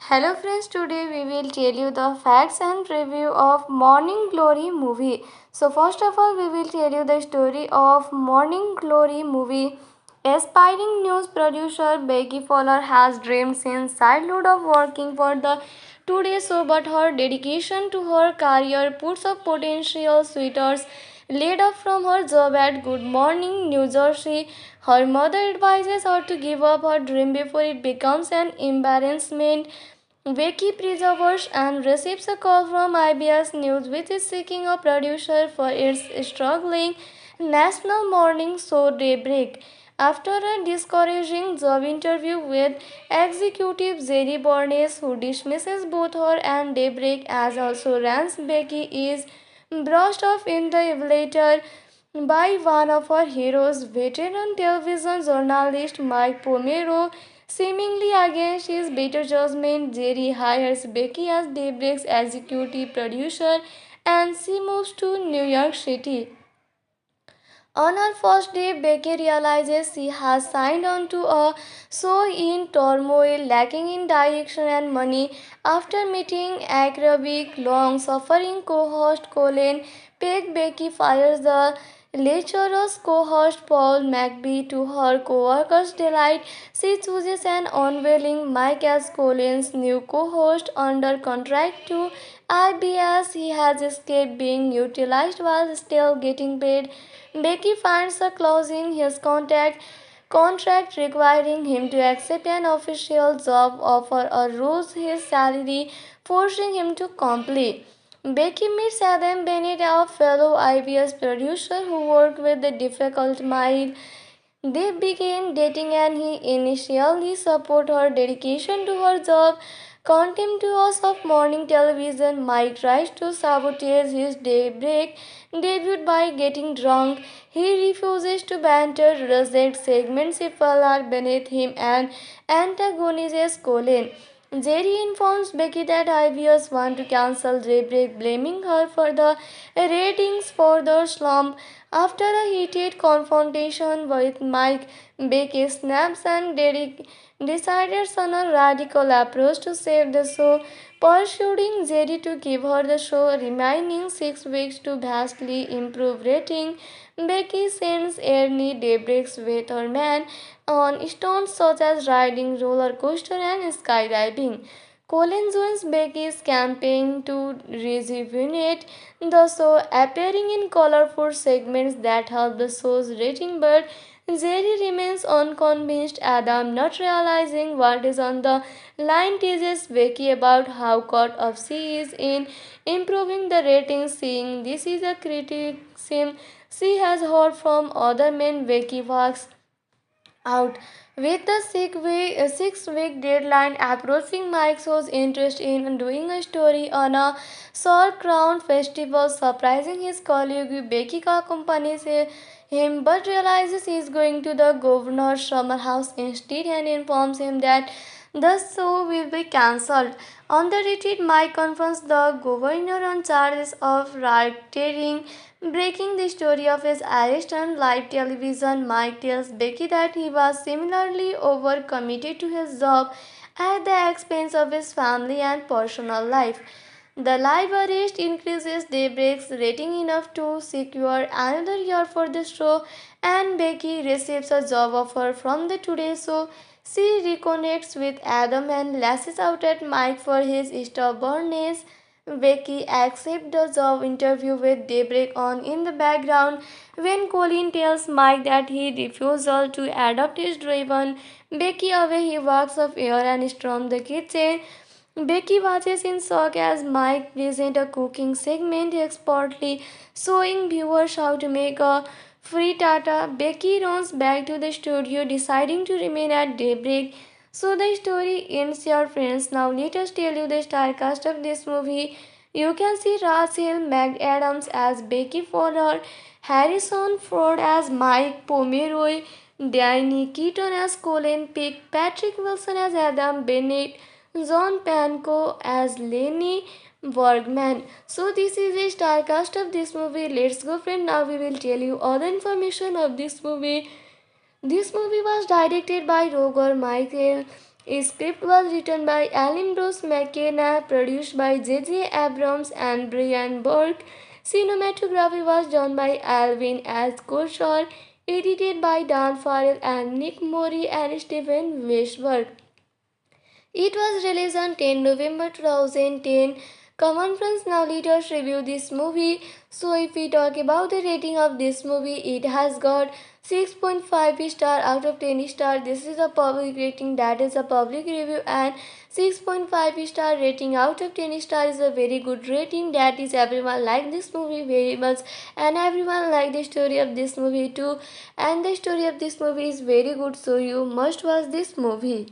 Hello friends, today we will tell you the facts and review of Morning Glory movie. So first of all, we will tell you the story of Morning Glory movie. Aspiring news producer Becky Fowler has dreamed since childhood of working for the Today Show, but her dedication to her career puts up potential suitors laid off from her job at Good Morning New Jersey. Her mother advises her to give up her dream before it becomes an embarrassment. Becky perseveres and receives a call from IBS News, which is seeking a producer for its struggling national morning show Daybreak. After a discouraging job interview with executive Jerry Bornes, who dismisses both her and Daybreak as also runs, Becky is brushed off in the elevator by one of her heroes, veteran television journalist Mike Pomero. Seemingly against his better judgment, Jerry hires Becky as Daybreak's executive producer and she moves to New York City. On her first day, Becky realizes she has signed on to a show in turmoil, lacking in direction and money. After meeting acrobatic, long-suffering co-host Colin Peck, Becky fires the lecherous co-host Paul McBee. To her co-workers' delight, she chooses an unwilling Mike as Colin's new co-host under contract to IBS. He has escaped being utilized while still getting paid. Becky finds a clause in his contract requiring him to accept an official job offer or lose his salary, forcing him to comply. Becky meets Adam Bennett, a fellow IBS producer who worked with the difficult Mile. They began dating and he initially supported her dedication to her job. Contemptuous of morning television, Mike tries to sabotage his daybreak debut by getting drunk. He refuses to banter, rejects segments if all are beneath him, and antagonizes Colin. Jerry informs Becky that IBS want to cancel Daybreak, blaming her for the ratings for the slump. After a heated confrontation with Mike, Becky snaps and Derek decides on a radical approach to save the show, persuading Jerry to give her the show remaining 6 weeks to vastly improve rating. Becky sends Ernie Daybreak's weatherman on stunts such as riding roller coaster and skydiving. Colin joins Becky's campaign to rejuvenate the show, appearing in colorful segments that help the show's rating, but Jerry remains unconvinced. Adam, not realizing what is on the line, teases Becky about how caught up she is in improving the ratings. Seeing this is a criticism she has heard from other men, Becky walks out. With the 6 week deadline approaching, Mike shows interest in doing a story on a Salt Crown festival, surprising his colleague. Becky accompanies him but realizes he is going to the governor's summer house instead and informs him that the show will be cancelled. On the retreat, Mike confronts the governor on charges of racketeering, breaking the story of his arrest on live television. Mike tells Becky that he was similarly overcommitted to his job at the expense of his family and personal life. The live arrest increases Daybreak's rating enough to secure another year for the show, and Becky receives a job offer from the Today Show. She reconnects with Adam and lashes out at Mike for his stubbornness. Becky accepts the job interview with Daybreak on in the background. When Colin tells Mike that he refusal to adopt his driven Becky away, he walks off air and storms the kitchen. Becky watches in shock as Mike presents a cooking segment expertly showing viewers how to make a frittata. Becky runs back to the studio, deciding to remain at Daybreak. So the story ends here, friends. Now let us tell you the star cast of this movie. You can see Rachel McAdams as Becky Fowler, Harrison Ford as Mike Pomeroy, Danny Keaton as Colin Peck, Patrick Wilson as Adam Bennett, John Pankow as Lenny Bergman. So this is the star cast of this movie. Let's go, friend. Now we will tell you all the information of this movie. This movie was directed by Roger Michael A script was written by Alan Bruce McKenna, produced by J.J. Abrams and Brian Burke. Cinematography was done by Alvin S. Kushar, edited by Dan Farrell and Nick Mori and Stephen Weisberg. It was released on 10 November 2010. Come on friends, now let us review this movie. So if we talk about the rating of this movie, it has got 6.5 star out of 10 star. This is a public rating, that is a public review, and 6.5 star rating out of 10 star is a very good rating. That is, everyone like this movie very much and everyone like the story of this movie too, and the story of this movie is very good, so you must watch this movie.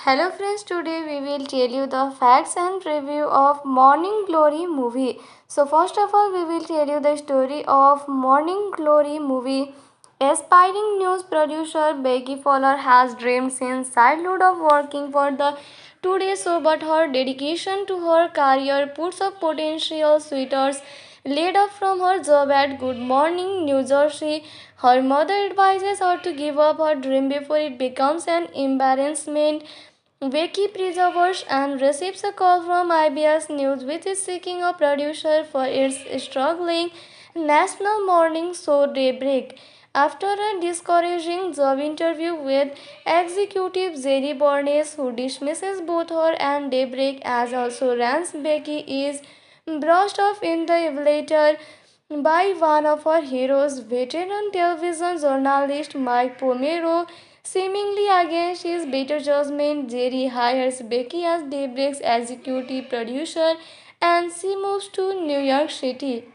Hello friends, today we will tell you the facts and review of Morning Glory movie. So first of all, we will tell you the story of Morning Glory movie. Aspiring news producer Becky Fowler has dreamed since childhood of working for the Today Show, but her dedication to her career puts up potential suitors laid off from her job at Good Morning New Jersey. Her mother advises her to give up her dream before it becomes an embarrassment. Becky perseveres and receives a call from IBS News, which is seeking a producer for its struggling national morning show Daybreak. After a discouraging job interview with executive Jerry Barnes, who dismisses both her and Daybreak as also runs, Becky is brushed off in the elevator by one of her heroes, veteran television journalist Mike Pomero. Seemingly against his better judgment, Jerry hires Becky as Daybreak's executive producer and she moves to New York City.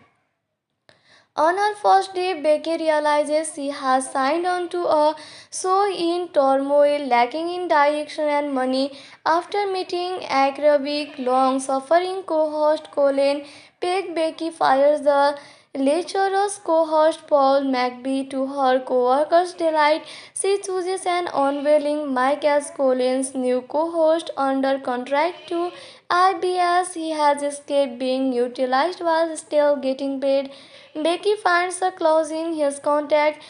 On her first day, Becky realizes she has signed on to a show in turmoil, lacking in direction and money. After meeting acrobatic, long-suffering co-host Colin Peck, Becky fires the lecherous co-host Paul McBee. To her co-workers' delight, she chooses an unwilling Mike as Colin's new co-host under contract to IBS. He has escaped being utilized while still getting paid. Becky finds a clause in his contract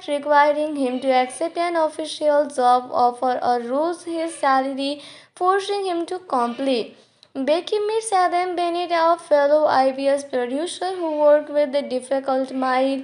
requiring him to accept an official job offer or lose his salary, forcing him to comply. Becky meets Adam Bennett, a fellow IBS producer who worked with the difficult Mile.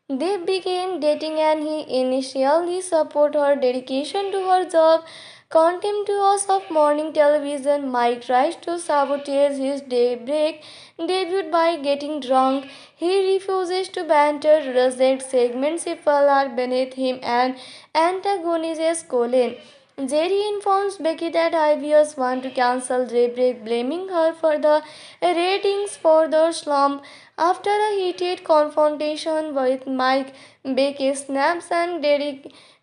They began dating and he initially supported her dedication to her job. Contemptuous of morning television, Mike tries to sabotage his daybreak debut by getting drunk. He refuses to banter, rejects segments if all are beneath him, and antagonizes Colin. Jerry informs Becky that IBS want to cancel Daybreak, blaming her for the ratings for the slump. After a heated confrontation with Mike, Becky snaps and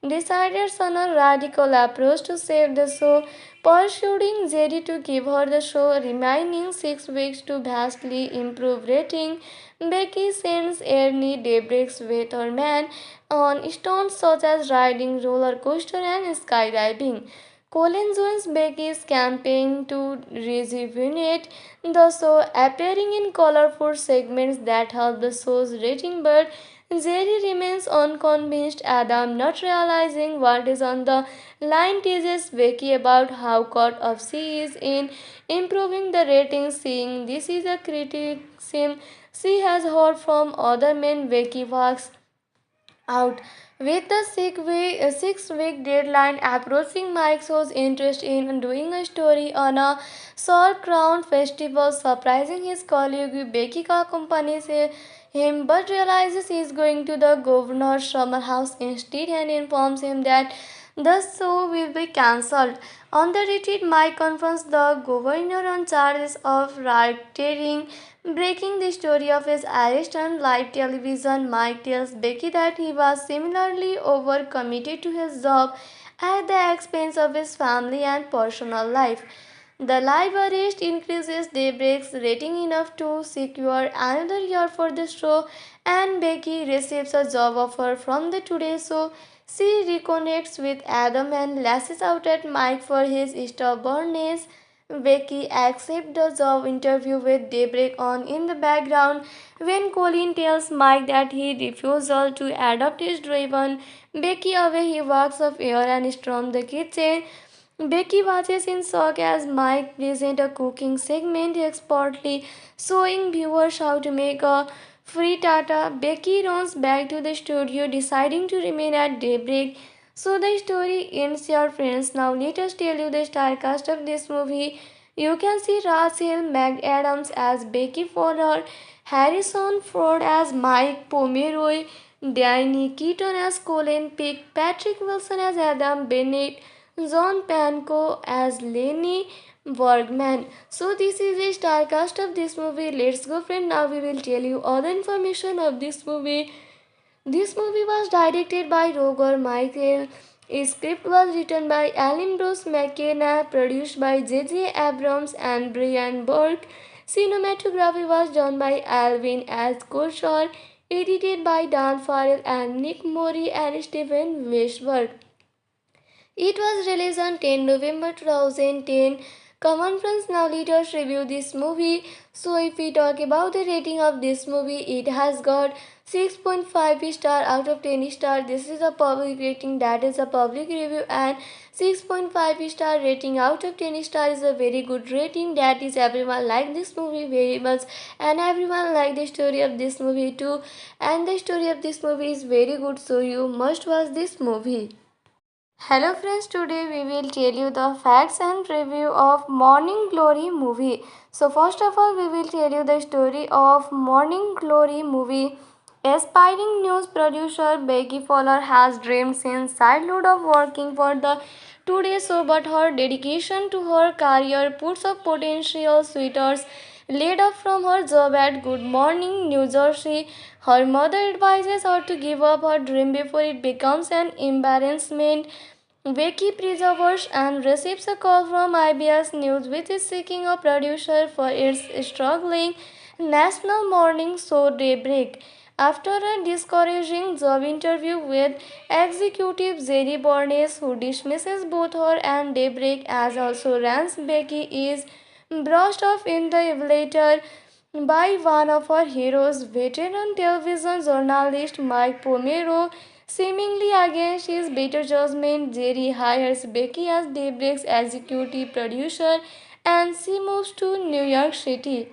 decides on a radical approach to save the show, persuading Jerry to give her the show remaining 6 weeks to vastly improve rating. Becky sends Ernie Daybreak's weatherman on stunts such as riding roller coaster and skydiving. Colin joins Becky's campaign to rejuvenate the show, appearing in colorful segments that help the show's rating, but Jerry remains unconvinced. Adam, not realizing what is on the line, teases Becky about how caught up she is in improving the ratings. Seeing this is a criticism she has heard from other men, Becky walks out. With the 6 week deadline approaching, Mike shows interest in doing a story on a Salt Crown festival, surprising his colleague. Becky accompanies him but realizes he is going to the governor's summer house instead and informs him that the show will be cancelled. On the retreat, Mike confronts the governor on charges of racketeering, breaking the story of his arrest on live television. Mike tells Becky that he was similarly overcommitted to his job at the expense of his family and personal life. The live arrest increases Daybreak's rating enough to secure another year for the show, and Becky receives a job offer from the Today Show. She reconnects with Adam and lashes out at Mike for his stubbornness. Becky accepts the job interview with Daybreak on in the background. When Colin tells Mike that he refusal to adopt his driven Becky away, he walks off air and storms the kitchen. Becky watches in shock as Mike presents a cooking segment expertly showing viewers how to make a frittata. Becky runs back to the studio deciding to remain at Daybreak. So the story ends here, friends. Now let us tell you the star cast of this movie. You can see Rachel McAdams as Becky Fowler, Harrison Ford as Mike Pomeroy, Danny Keaton as Colin Peck, Patrick Wilson as Adam Bennett, John Pankow as Lenny Bergman. So this is the star cast of this movie. Let's go, friend. Now we will tell you all the information of this movie. This movie was directed by Roger Michael. A script was written by Alan Bruce McKenna, produced by J.J. Abrams and Brian Burke. Cinematography was done by Alvin S. Kushar, edited by Dan Farrell and Nick Mori and Stephen Weisberg. It was released on 10 November 2010. Come on, friends, now let us review this movie. So, if we talk about the rating of this movie, it has got 6.5 star out of 10 star. This is a public rating, that is a public review, and 6.5 star rating out of 10 star is a very good rating. That is, everyone like this movie very much, and everyone like the story of this movie too. And the story of this movie is very good, so you must watch this movie. Hello friends, today we will tell you the facts and review of Morning Glory movie. So first of all, we will tell you the story of Morning Glory movie. Aspiring news producer Becky Fowler has dreamed since childhood of working for the Today Show, but her dedication to her career puts up potential suitors laid off from her job at Good Morning New Jersey. Her mother advises her to give up her dream before it becomes an embarrassment. Becky perseveres and receives a call from IBS News, which is seeking a producer for its struggling national morning show Daybreak. After a discouraging job interview with executive Jerry Barnes, who dismisses both her and Daybreak as also runs, Becky is brushed off in the elevator by one of her heroes, veteran television journalist Mike Pomero. Seemingly against his better judgment, Jerry hires Becky as Daybreak's executive producer and she moves to New York City.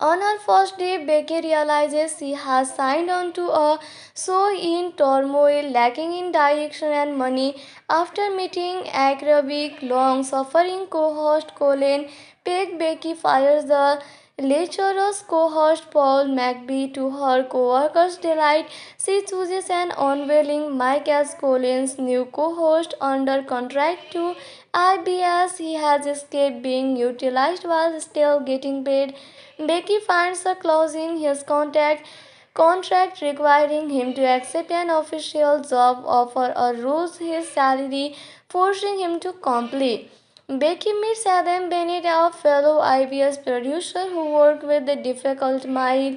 On her first day, Becky realizes she has signed on to a show in turmoil, lacking in direction and money. After meeting acrobatic, long-suffering co-host Colin Peck, Becky fires the lecherous co-host Paul McBee. To her co-workers' delight, she chooses an unwilling Mike as Colin's new co-host under contract to IBS. He has escaped being utilized while still getting paid. Becky finds a clause in his contract requiring him to accept an official job offer or lose his salary, forcing him to comply. Becky meets Adam Bennett, a fellow IBS producer who worked with the difficult Mile.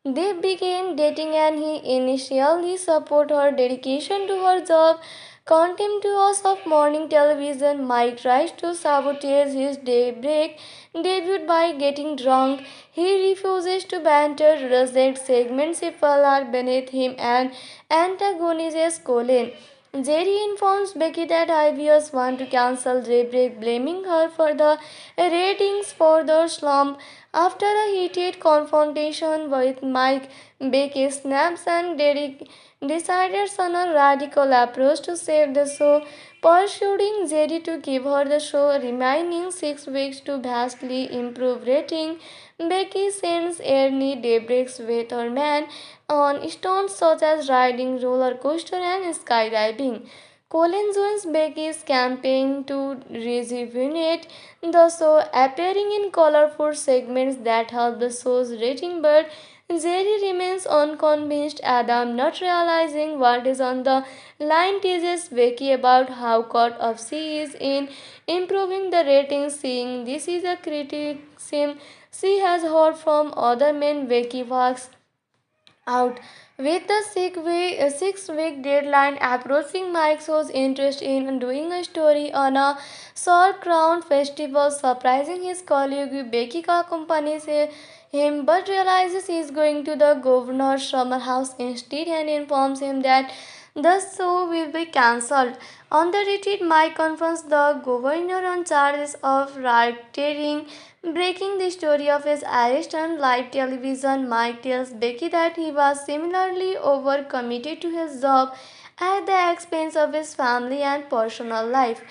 They began dating and he initially supported her dedication to her job. Contemptuous of morning television, Mike tries to sabotage his daybreak debut by getting drunk. He refuses to banter, rejects segments if all are beneath him, and antagonizes Colin. Jerry informs Becky that IBS want to cancel Daybreak, blaming her for the ratings for the slump. After a heated confrontation with Mike, Becky snaps and decides on a radical approach to save the show, persuading Jerry to give her the show remaining 6 weeks to vastly improve rating. Becky sends Ernie Daybreak's weatherman on stunts such as riding roller coaster and skydiving. Colin joins Becky's campaign to rejuvenate the show, appearing in colorful segments that help the show's rating, but Jerry remains unconvinced. Adam, not realizing what is on the line, teases Becky about how caught up she is in improving the ratings. Seeing this is a criticism she has heard from other men, Becky walks out. With the 6 week deadline approaching, Mike shows interest in doing a story on a sauerkraut festival, surprising his colleague Becky accompanies him but realizes he is going to the governor's summer house instead and informs him that the show will be cancelled. On the retreat, Mike confronts the governor on charges of racketeering, breaking the story of his arrest on live television. Mike tells Becky that he was similarly overcommitted to his job at the expense of his family and personal life.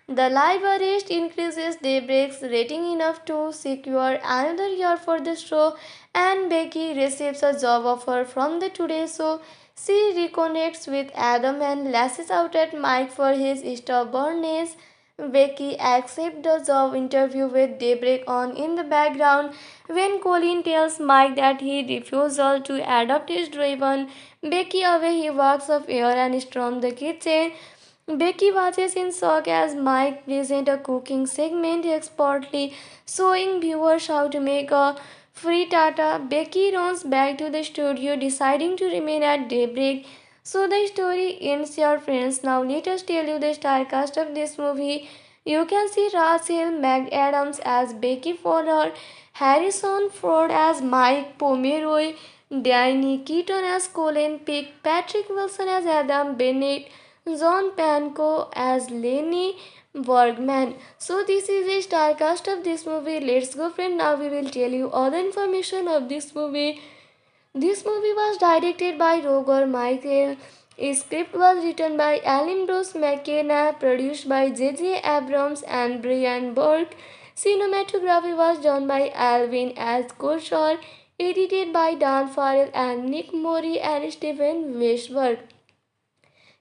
The live arrest increases Daybreak's rating enough to secure another year for the show, and Becky receives a job offer from the Today Show. She reconnects with Adam and lashes out at Mike for his stubbornness. Becky accepts the job interview with Daybreak on in the background. When Colin tells Mike that he refuses to adopt his driven Becky away, he walks off air and storms the kitchen. Becky watches in shock as Mike presents a cooking segment expertly showing viewers how to make a frittata. Becky runs back to the studio, deciding to remain at Daybreak. So the story ends, your friends. Now let us tell you the star cast of this movie. You can see Rachel McAdams as Becky Fowler, Harrison Ford as Mike Pomeroy, Danny Keaton as Colin Peck, Patrick Wilson as Adam Bennett, John Pankow as Lenny Bergman. So this is a star cast of this movie. Let's go, friend. Now we will tell you all the information of this movie. This movie was directed by Roger Michael. A script was written by Alan Bruce McKenna, produced by J.J. Abrams and Brian Burke. Cinematography was done by Alvin S. Kushar, edited by Dan Farrell and Nick Mori and Stephen Weisberg.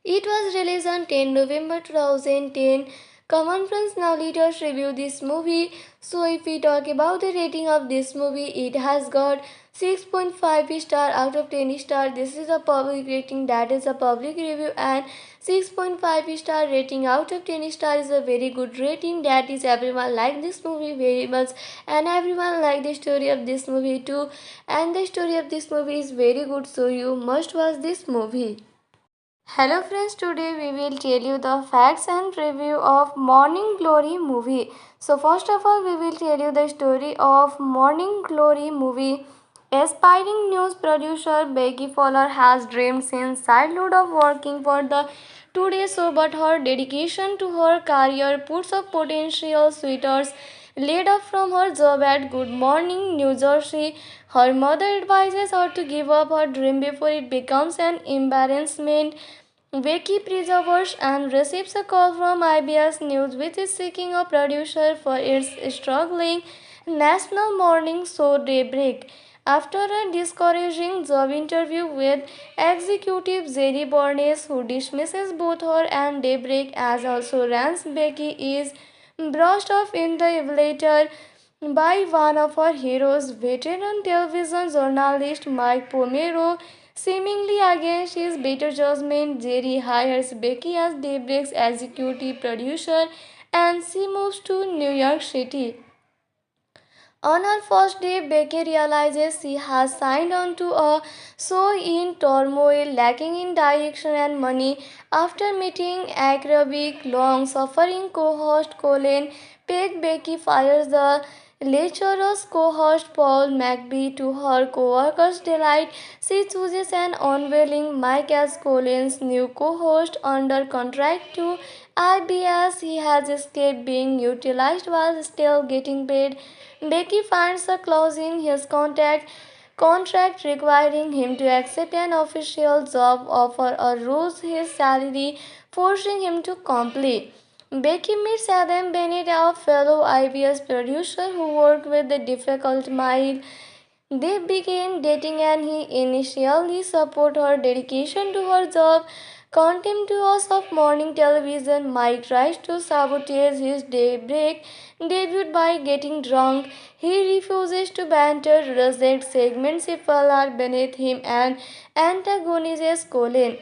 It was released on 10 November 2010. Come on friends, now let us review this movie. So if we talk about the rating of this movie, it has got 6.5 star out of 10 star. This is a public rating, that is a public review, and 6.5 star rating out of 10 star is a very good rating. That is, everyone like this movie very much and everyone like the story of this movie too, and the story of this movie is very good, so you must watch this movie. Hello friends, today we will tell you the facts and review of Morning Glory movie. So first of all, we will tell you the story of Morning Glory movie. Aspiring news producer Becky Fowler has dreamed since childhood of working for the Today Show, but her dedication to her career puts up potential suitors laid off from her job at Good Morning New Jersey. Her mother advises her to give up her dream before it becomes an embarrassment. Becky perseveres and receives a call from IBS News, which is seeking a producer for its struggling national morning show Daybreak. After a discouraging job interview with executive Jerry Barnes, who dismisses both her and Daybreak as also runs, Becky is brushed off in the elevator by one of her heroes, veteran television journalist Mike Pomero. Seemingly against his better judgment, Jerry hires Becky as Daybreak's executive producer and she moves to New York City. On her first day, Becky realizes she has signed on to a show in turmoil, lacking in direction and money. After meeting acrobatic, long-suffering co-host Colin Peck, Becky fires the lecherous co-host Paul McBee. To her co-workers' delight, she chooses an unwilling Mike as Colin's new co-host under contract to IBS. He has escaped being utilized while still getting paid. Becky finds a clause in his contract requiring him to accept an official job offer or lose his salary, forcing him to comply. Becky meets Adam Bennett, a fellow IBS producer who worked with the difficult Mile. They began dating and he initially supported her dedication to her job. Contemptuous of morning television, Mike tries to sabotage his daybreak debut by getting drunk. He refuses to banter, rejects segments if all are beneath him, and antagonizes Colin.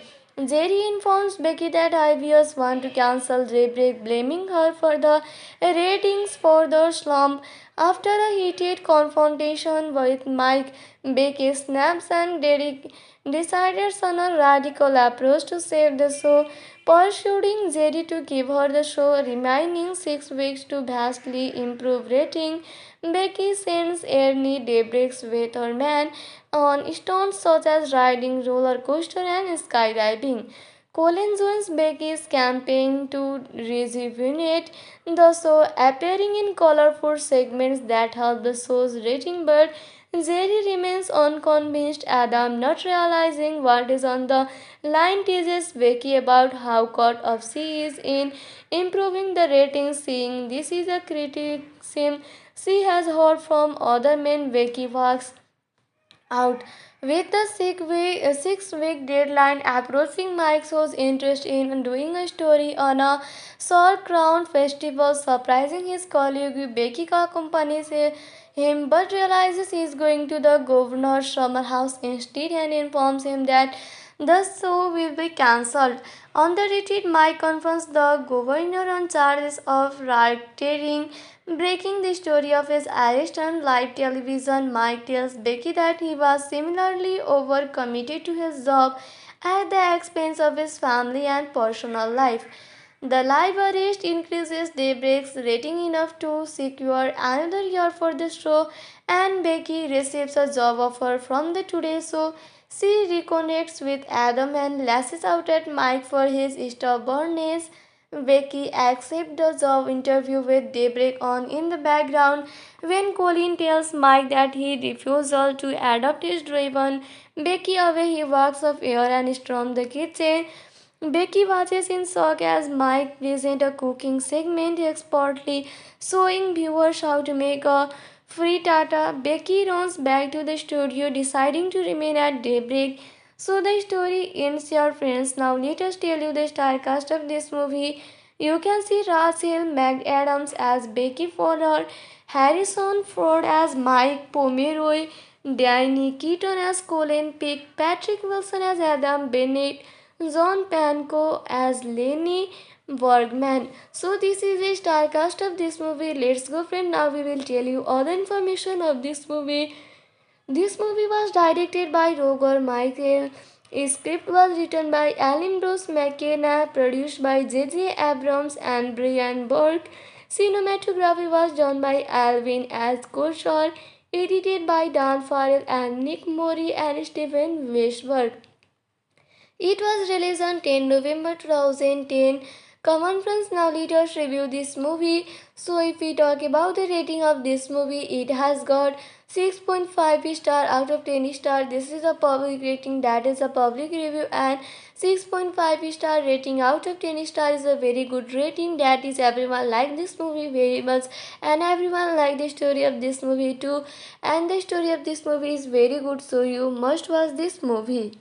Jerry informs Becky that IBS want to cancel Daybreak, blaming her for the ratings for the slump. After a heated confrontation with Mike, Becky snaps and Derek decides on a radical approach to save the show, persuading Jerry to give her the show remaining 6 weeks to vastly improve rating. Becky sends Ernie Daybreak's with her man on stunts such as riding roller coaster and skydiving. Colin joins Becky's campaign to rejuvenate the show, appearing in colorful segments that help the show's rating, but Jerry remains unconvinced. Adam, not realizing what is on the line, teases Becky about how caught up she is in improving the ratings. Seeing this is a criticism she has heard from other men, Becky walks out. With the 6 week deadline approaching, Mike shows interest in doing a story on a Salt Crown festival, surprising his colleague. Becky accompanies him but realizes he is going to the governor's summer house instead and informs him that the show will be cancelled. On the retreat, Mike confronts the governor on charges of racketeering, breaking the story of his arrest on live television. Mike tells Becky that he was similarly overcommitted to his job at the expense of his family and personal life. The live arrest increases Daybreak's rating enough to secure another year for the show, and Becky receives a job offer from the Today Show. She reconnects with Adam and lashes out at Mike for his stubbornness. Becky accepts the job interview with Daybreak on in the background. When Colin tells Mike that he refusal to adopt his driven Becky away, he walks off air and storms the kitchen. Becky watches in shock as Mike presents a cooking segment expertly showing viewers how to make a frittata. Becky runs back to the studio, deciding to remain at Daybreak. So the story ends, your friends. Now let us tell you the star cast of this movie. You can see Rachel McAdams as Becky Fowler, Harrison Ford as Mike Pomeroy, Danny Keaton as Colin Peck, Patrick Wilson as Adam Bennett, John Pankow as Lenny Bergman. So this is the star cast of this movie. Let's go, friend. Now we will tell you all the information of this movie. This movie was directed by Roger Michael. A script was written by Alan Bruce McKenna, produced by J.J. Abrams and Brian Burke. Cinematography was done by Alvin S. Kushar, edited by Dan Farrell and Nick Mori and Stephen Weisberg. It was released on 10 November 2010. Come on friends, now let us review this movie. So if we talk about the rating of this movie, it has got 6.5 star out of 10 star. This is a public rating, that is a public review, and 6.5 star rating out of 10 star is a very good rating. That is, everyone like this movie very much and everyone like the story of this movie too, and the story of this movie is very good, so you must watch this movie.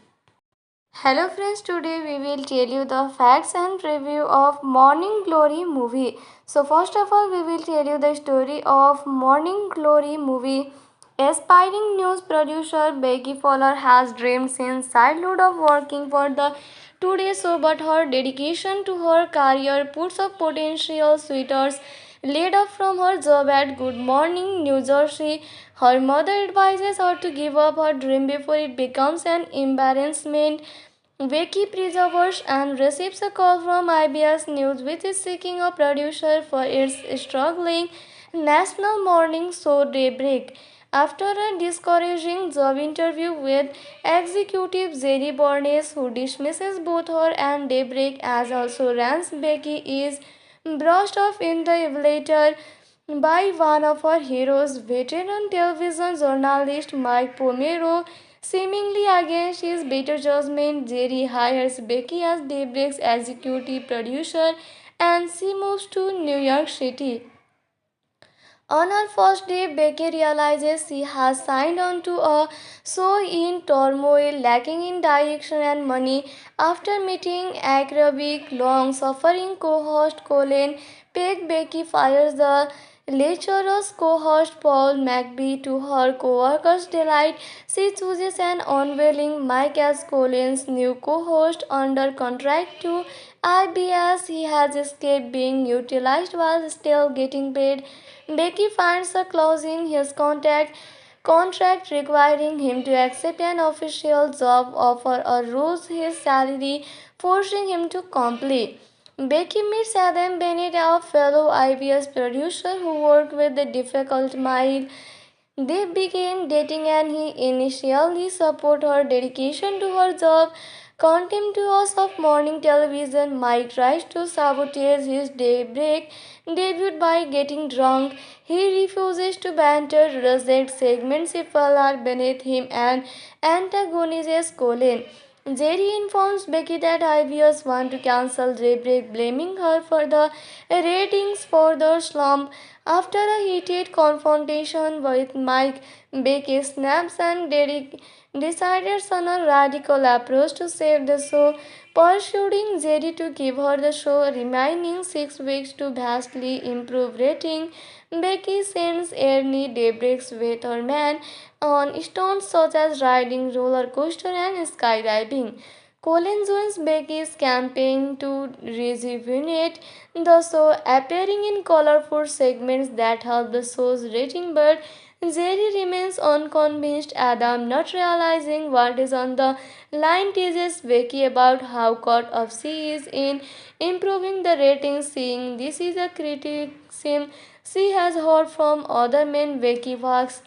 Hello friends, today we will tell you the facts and review of Morning Glory movie. So first of all, we will tell you the story of Morning Glory movie. Aspiring news producer Becky Fowler has dreamed since childhood of working for the Today Show, but her dedication to her career puts up potential suitors laid off from her job at Good Morning New Jersey. Her mother advises her to give up her dream before it becomes an embarrassment. Becky perseveres and receives a call from IBS News, which is seeking a producer for its struggling national morning show Daybreak. After a discouraging job interview with executive Jerry Barnes, who dismisses both her and Daybreak as also runs, Becky is brushed off in the elevator by one of her heroes, veteran television journalist Mike Pomero. Seemingly against his better judgment, Jerry hires Becky as Daybreak's executive producer and she moves to New York City. On her first day, Becky realizes she has signed on to a show in turmoil, lacking in direction and money. After meeting acrobatic, long-suffering co-host Colin Peck, Becky fires the Lecturer's co-host Paul McBee to her co-workers' delight, she chooses an unwilling Mike as Colin's new co-host under contract to IBS. He has escaped being utilized while still getting paid. Becky finds a clause in his contract requiring him to accept an official job offer or lose his salary, forcing him to comply. Becky meets Adam Bennett, a fellow IBS producer who worked with the difficult Mile. They began dating and he initially supported her dedication to her job. Contemptuous of morning television, Mike tries to sabotage his daybreak debut by getting drunk. He refuses to banter, rejects segments if all are beneath him, and antagonizes Colin. Jerry informs Becky that IBS want to cancel Daybreak, blaming her for the ratings for the slump. After a heated confrontation with Mike, Becky snaps and Derek decides on a radical approach to save the show, persuading Jerry to give her the show remaining 6 weeks to vastly improve rating. Becky sends Ernie Daybreak's weatherman on stunts such as riding roller coaster and skydiving. Colin joins Becky's campaign to rejuvenate the show, appearing in colorful segments that help the show's rating, but Jerry remains unconvinced. Adam, not realizing what is on the line, teases Becky about how caught up she is in improving the ratings. Seeing this is a criticism she has heard from other men, Becky walks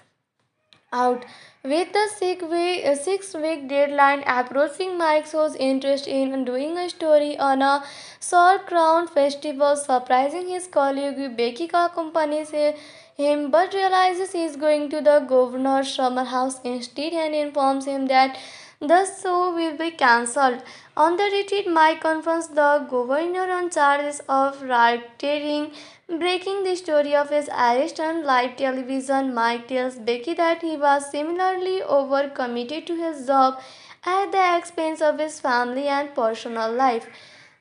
out. With the 6 week deadline approaching, Mike shows interest in doing a story on a Salt Crown festival, surprising his colleague. Becky accompanies him but realizes he is going to the governor's summer house instead and informs him that the show will be cancelled. On the retreat, Mike confronts the governor on charges of racketeering, breaking the story of his arrest on live television. Mike tells Becky that he was similarly overcommitted to his job at the expense of his family and personal life.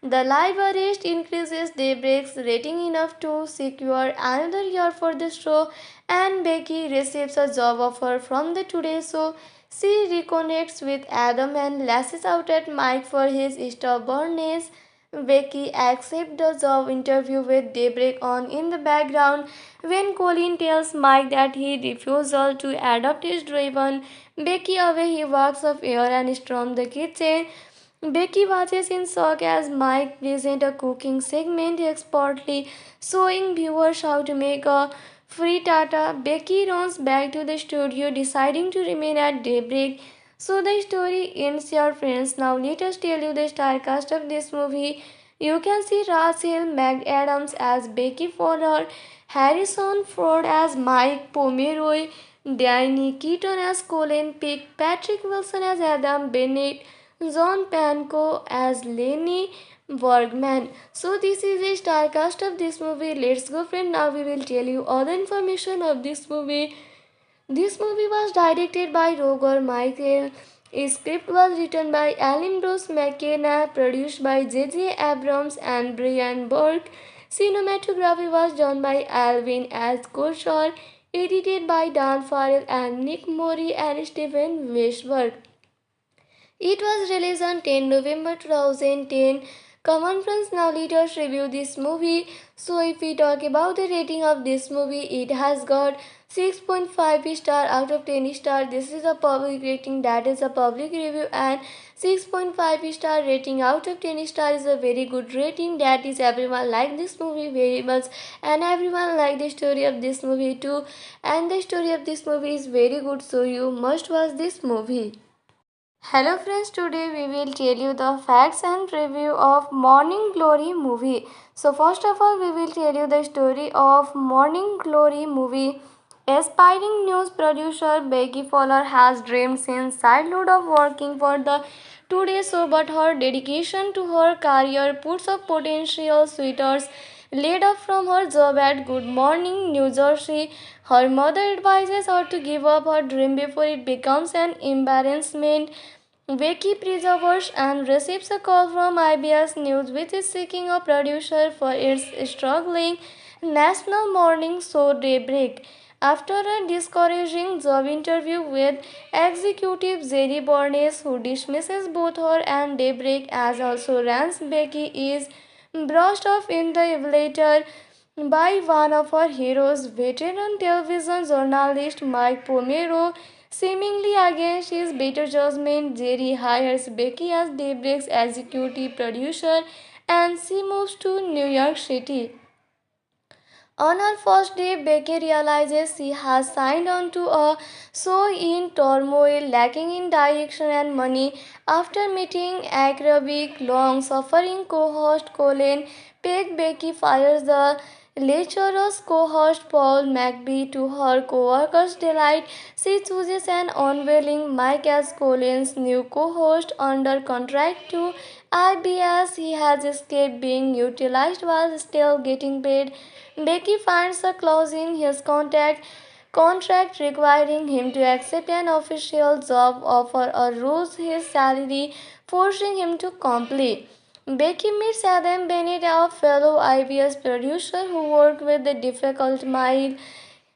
The live arrest increases Daybreak's rating enough to secure another year for the show, and Becky receives a job offer from the Today Show. She reconnects with Adam and lashes out at Mike for his stubbornness. Becky accepts the job interview with Daybreak on in the background. When Colin tells Mike that he refusal to adopt his driven Becky away, he walks off air and storms the kitchen. Becky watches in shock as Mike presents a cooking segment expertly showing viewers how to make a frittata. Becky runs back to the studio, deciding to remain at Daybreak. So the story ends, your friends. Now let us tell you the star cast of this movie. You can see Rachel McAdams as Becky Fowler, Harrison Ford as Mike Pomeroy, Danny Keaton as Colin Peck, Patrick Wilson as Adam Bennett, John Pankow as Lenny Bergman. So this is the star cast of this movie. Let's go, friend. Now we will tell you all the information of this movie. This movie was directed by Roger Michael. A script was written by Alan Bruce McKenna, produced by J.J. Abrams and Brian Burke. Cinematography was done by Alvin S. Kushar, edited by Dan Farrell and Nick Mori and Stephen Weisberg. It was released on 10 November 2010. Come on friends, now let us review this movie. So if we talk about the rating of this movie, it has got 6.5 star out of 10 star. This is a public rating, that is a public review, and 6.5 star rating out of 10 star is a very good rating. That is, everyone like this movie very much and everyone like the story of this movie too, and the story of this movie is very good, so you must watch this movie. Hello friends, today we will tell you the facts and review of Morning Glory movie. So first of all, we will tell you the story of Morning Glory movie. Aspiring news producer Becky Fowler has dreamed since childhood of working for the Today Show, but her dedication to her career puts up potential suitors laid off from her job at Good Morning New Jersey. Her mother advises her to give up her dream before it becomes an embarrassment. Becky perseveres and receives a call from IBS News, which is seeking a producer for its struggling national morning show Daybreak. After a discouraging job interview with executive Jerry Bornes, who dismisses both her and Daybreak as also runs, Becky is brushed off in the elevator by one of her heroes, veteran television journalist Mike Pomero. Seemingly against his better judgment, Jerry hires Becky as Daybreak's executive producer and she moves to New York City. On her first day, Becky realizes she has signed on to a show in turmoil, lacking in direction and money. After meeting acrobatic, long-suffering co-host Colin Peck, Becky fires the lecherous co-host Paul McBee. To her co-workers' delight, she chooses an unwilling Mike as Colin's new co-host under contract to IBS. He has escaped being utilized while still getting paid. Becky finds a clause in his contract requiring him to accept an official job offer or lose his salary, forcing him to comply. Becky meets Adam Bennett, a fellow IBS producer who worked with the difficult Mile.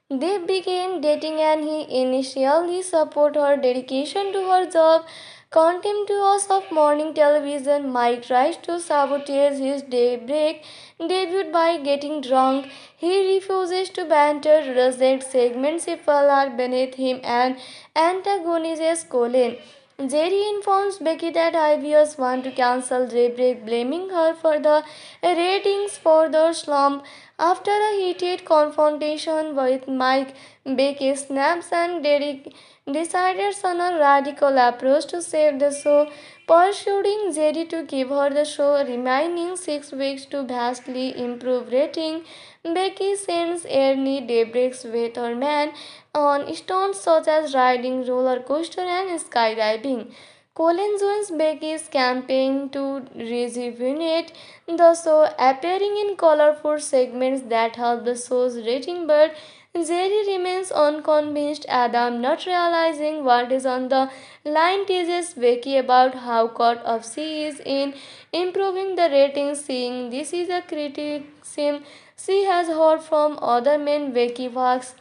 They began dating and he initially supported her dedication to her job. Contemptuous of morning television, Mike tries to sabotage his daybreak debut by getting drunk. He refuses to banter, rejects segments if all are beneath him, and antagonizes Colin. Jerry informs Becky that IBS want to cancel Daybreak, blaming her for the ratings for the slump. After a heated confrontation with Mike, Becky snaps and Derek decides on a radical approach to save the show, persuading Jerry to give her the show remaining 6 weeks to vastly improve rating. Becky sends Ernie Daybreak's weatherman on stunts such as riding roller coaster and skydiving. Colin joins Becky's campaign to rejuvenate the show, appearing in colorful segments that help the show's rating, but Jerry remains unconvinced. Adam, not realizing what is on the line, teases Becky about how caught up she is in improving the ratings. Seeing this is a criticism she has heard from other men, Becky walks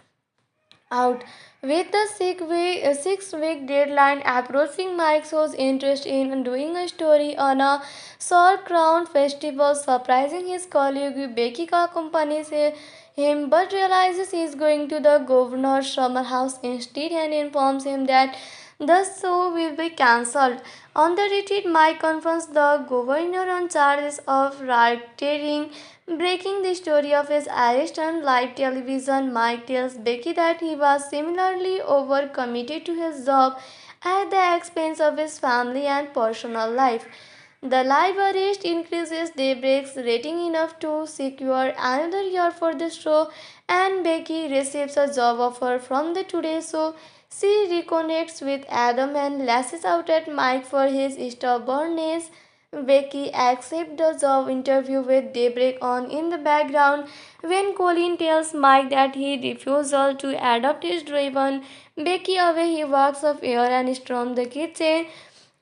out. With the 6 week deadline approaching, Mike shows interest in doing a story on a Salt Crown festival, surprising his colleague. Becky accompanies him but realizes he is going to the governor's summer house instead and informs him that the show will be cancelled. On the retreat, Mike confronts the governor on charges of racketeering, breaking the story of his arrest on live television. Mike tells Becky that he was similarly overcommitted to his job at the expense of his family and personal life. The live arrest increases Daybreak's rating enough to secure another year for the show, and Becky receives a job offer from the Today Show. She reconnects with Adam and lashes out at Mike for his stubbornness. Becky accepts the job interview with Daybreak on in the background. When Colin tells Mike that he refusal to adopt his driven Becky away, he walks off air and storms the kitchen.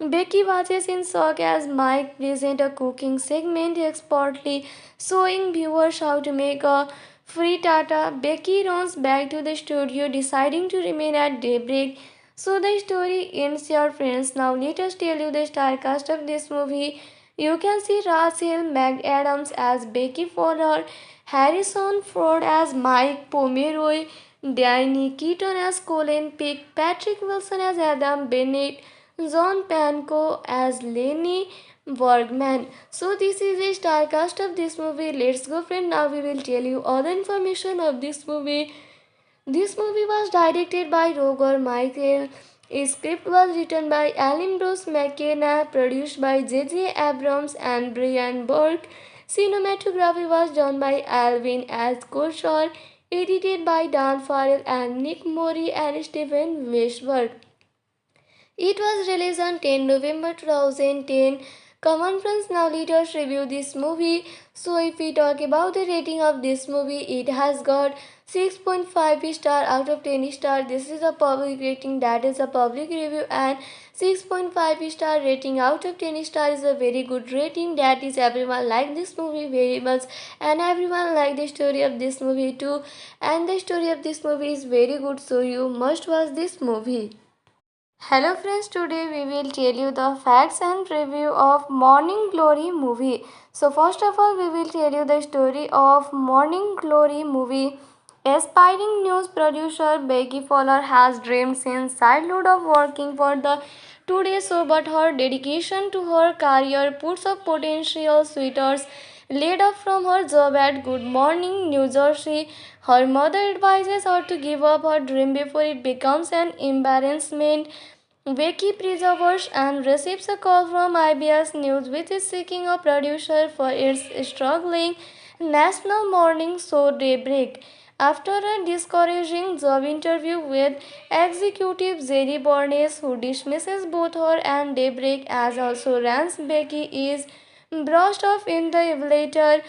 Becky watches in shock as Mike presents a cooking segment expertly showing viewers how to make a frittata. Becky runs back to the studio, deciding to remain at Daybreak. So the story ends, your friends. Now let us tell you the star cast of this movie. You can see Rachel McAdams as Becky Fowler, Harrison Ford as Mike Pomeroy, Danny Keaton as Colin Peck, Patrick Wilson as Adam Bennett, John Pankow as Lenny Bergman. So this is a star cast of this movie. Let's go, friend. Now we will tell you all the information of this movie. This movie was directed by Roger Michael. A script was written by Alan Bruce McKenna, produced by J.J. Abrams and Brian Burke. Cinematography was done by Alvin S. Kushar, edited by Dan Farrell and Nick Mori and Stephen Weisberg. It was released on 10 November 2010. Come on friends, now let us review this movie. So if we talk about the rating of this movie, it has got 6.5 star out of 10 star. This is a public rating, that is a public review, and 6.5 star rating out of 10 star is a very good rating. That is, everyone like this movie very much and everyone like the story of this movie too. And the story of this movie is very good, so you must watch this movie. Hello friends, today we will tell you the facts and review of Morning Glory movie. So first of all, we will tell you the story of Morning Glory movie. Aspiring news producer Becky Fowler has dreamed since childhood of working for the Today Show, but her dedication to her career puts up potential suitors laid off from her job at Good Morning New Jersey. Her mother advises her to give up her dream before it becomes an embarrassment. Becky perseveres and receives a call from IBS News, which is seeking a producer for its struggling national morning show Daybreak. After a discouraging job interview with executive Jerry Barnes, who dismisses both her and Daybreak as also runs, Becky is brushed off in the elevator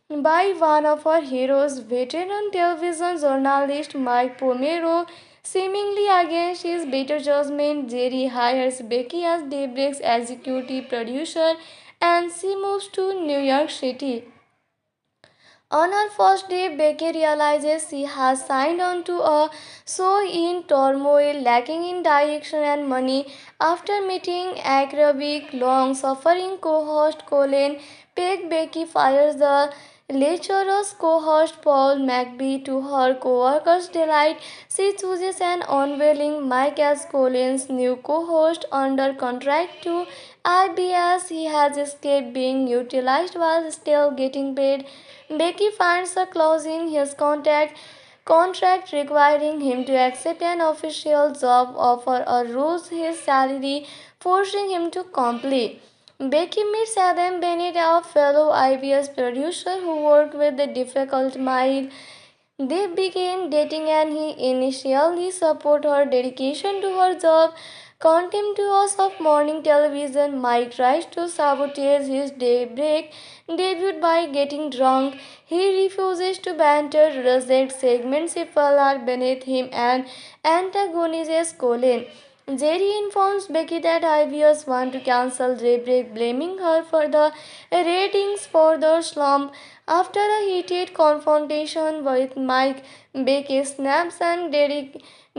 by one of her heroes, veteran television journalist Mike Pomero. Seemingly against his better judgment, Jerry hires Becky as Daybreak's executive producer and she moves to New York City. On her first day, Becky realizes she has signed on to a show in turmoil, lacking in direction and money. After meeting acrobatic, long-suffering co-host Colin Peck, Becky fires the lecherous co-host Paul McBee. To her co-workers' delight, she chooses an unwilling Mike as Colin's new co-host under contract to IBS. He has escaped being utilized while still getting paid. Becky finds a clause in his contract requiring him to accept an official job offer or lose his salary, forcing him to comply. Becky meets Adam Bennett, a fellow IBS producer who worked with the difficult Mile. They began dating and he initially supported her dedication to her job. Contemptuous of morning television, Mike tries to sabotage his daybreak debut by getting drunk. He refuses to banter, rejects segments if all are beneath him, and antagonizes Colin. Jerry informs Becky that IBS want to cancel Daybreak, blaming her for the ratings for the slump. After a heated confrontation with Mike, Becky snaps and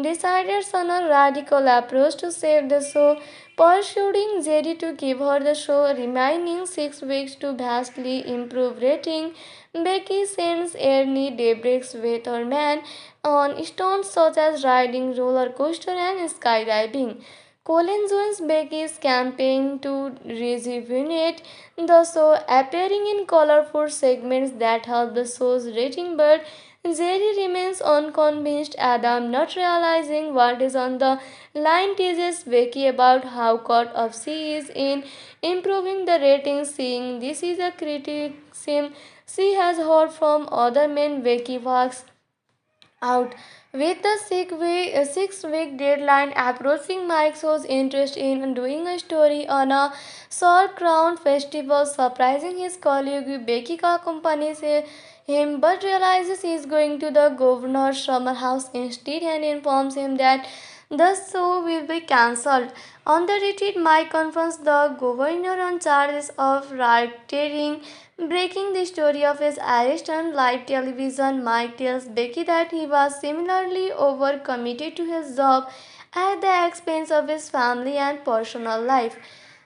decides on a radical approach to save the show, persuading Jerry to give her the show remaining 6 weeks to vastly improve rating. Becky sends Ernie Daybreak's weatherman on stunts such as riding roller coaster and skydiving. Colin joins Becky's campaign to rejuvenate the show, appearing in colorful segments that help the show's rating, but Jerry remains unconvinced. Adam, not realizing what is on the line, teases Becky about how caught up she is in improving the ratings. Seeing this is a criticism she has heard from other men, Becky walks out. With the 6 week deadline approaching, Mike shows interest in doing a story on a Crown festival, surprising his colleague. Becky accompanies him but realizes he is going to the governor's summer house instead and informs him that the show will be cancelled. On the retreat, Mike confronts the governor on charges of racketeering, breaking the story of his arrest on live television. Mike tells Becky that he was similarly overcommitted to his job at the expense of his family and personal life.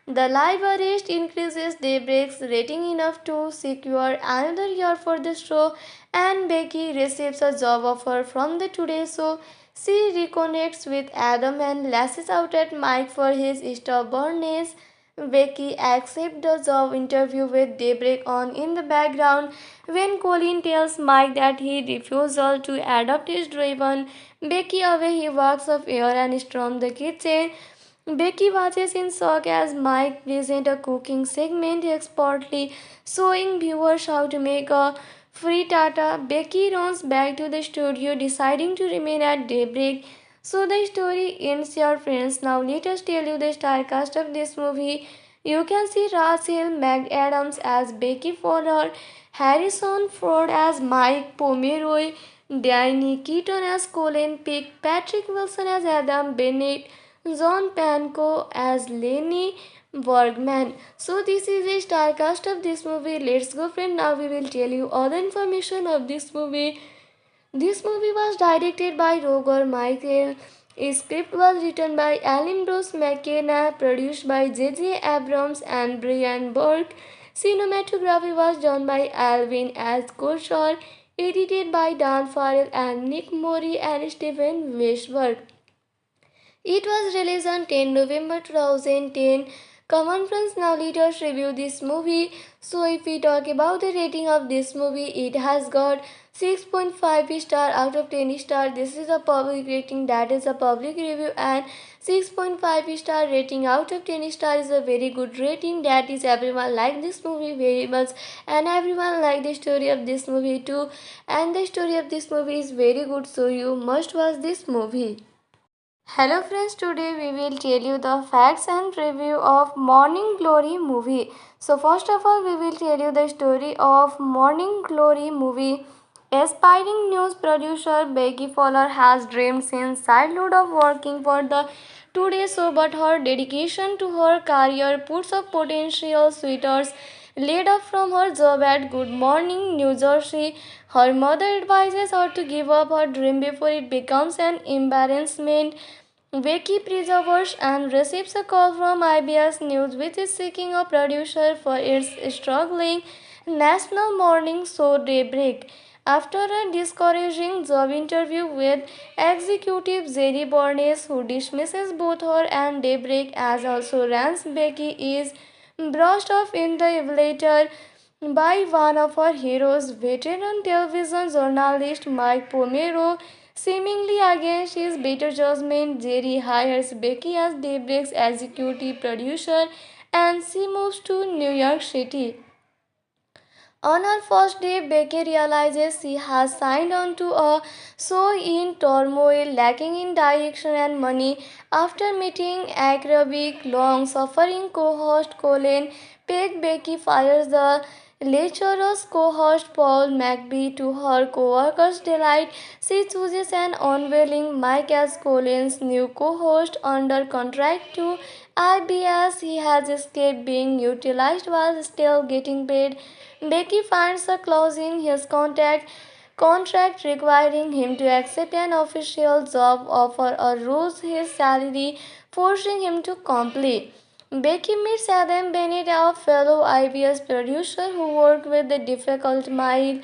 The live arrest increases Daybreak's rating enough to secure another year for the show, and Becky receives a job offer from the Today Show. She reconnects with Adam and lashes out at Mike for his stubbornness. Becky accepts the job interview with Daybreak on in the background. When Colin tells Mike that he refuses to adopt his driven Becky away, he walks off air and storms the kitchen. Becky watches in shock as Mike presents a cooking segment expertly showing viewers how to make a frittata. Becky runs back to the studio, deciding to remain at Daybreak. So the story ends, your friends. Now let us tell you the star cast of this movie. You can see Rachel McAdams as Becky Fowler, Harrison Ford as Mike Pomeroy, Diane Keaton as Colin Peck, Patrick Wilson as Adam Bennett, John Pankow as Lenny Bergman. So this is a star cast of this movie. Let's go friend. Now we will tell you all the information of this movie. This movie was directed by Roger Michael. A script was written by Alan Bruce McKenna, produced by J.J. Abrams and Brian Burke. Cinematography was done by Alvin S. Kushar, edited by Dan Farrell and Nick Mori and Stephen Weisberg. It was released on 10 November 2010. Come on friends, now let us review this movie. So if we talk about the rating of this movie, it has got 6.5 star out of 10 star. This is a public rating, that is a public review, and 6.5 star rating out of 10 star is a very good rating. That is, everyone like this movie very much and everyone like the story of this movie too, and the story of this movie is very good, so you must watch this movie. Hello friends, today we will tell you the facts and review of Morning Glory movie. So first of all, we will tell you the story of Morning Glory movie. Aspiring news producer Becky Fowler has dreamed since childhood of working for the Today Show, but her dedication to her career puts up potential suitors laid off from her job at Good Morning New Jersey. Her mother advises her to give up her dream before it becomes an embarrassment. Becky perseveres and receives a call from IBS News, which is seeking a producer for its struggling national morning show Daybreak. After a discouraging job interview with executive Jerry Barnes, who dismisses both her and Daybreak as also runs, Becky is brushed off in the elevator by one of her heroes, veteran television journalist Mike Pomero. Seemingly against his better judgment, Jerry hires Becky as Daybreak's executive producer and she moves to New York City. On her first day, Becky realizes she has signed on to a show in turmoil, lacking in direction and money. After meeting acrobatic, long-suffering co-host Colin Peck, Becky fires the lecherous co-host Paul McBee. To her co-workers' delight, she chooses an unwilling Mike as Colin's new co-host. Under contract to IBS, he has escaped being utilized while still getting paid. Becky finds a clause in his contract requiring him to accept an official job offer or lose his salary, forcing him to comply. Becky meets Adam Bennett, a fellow IBS producer who worked with the difficult Mile.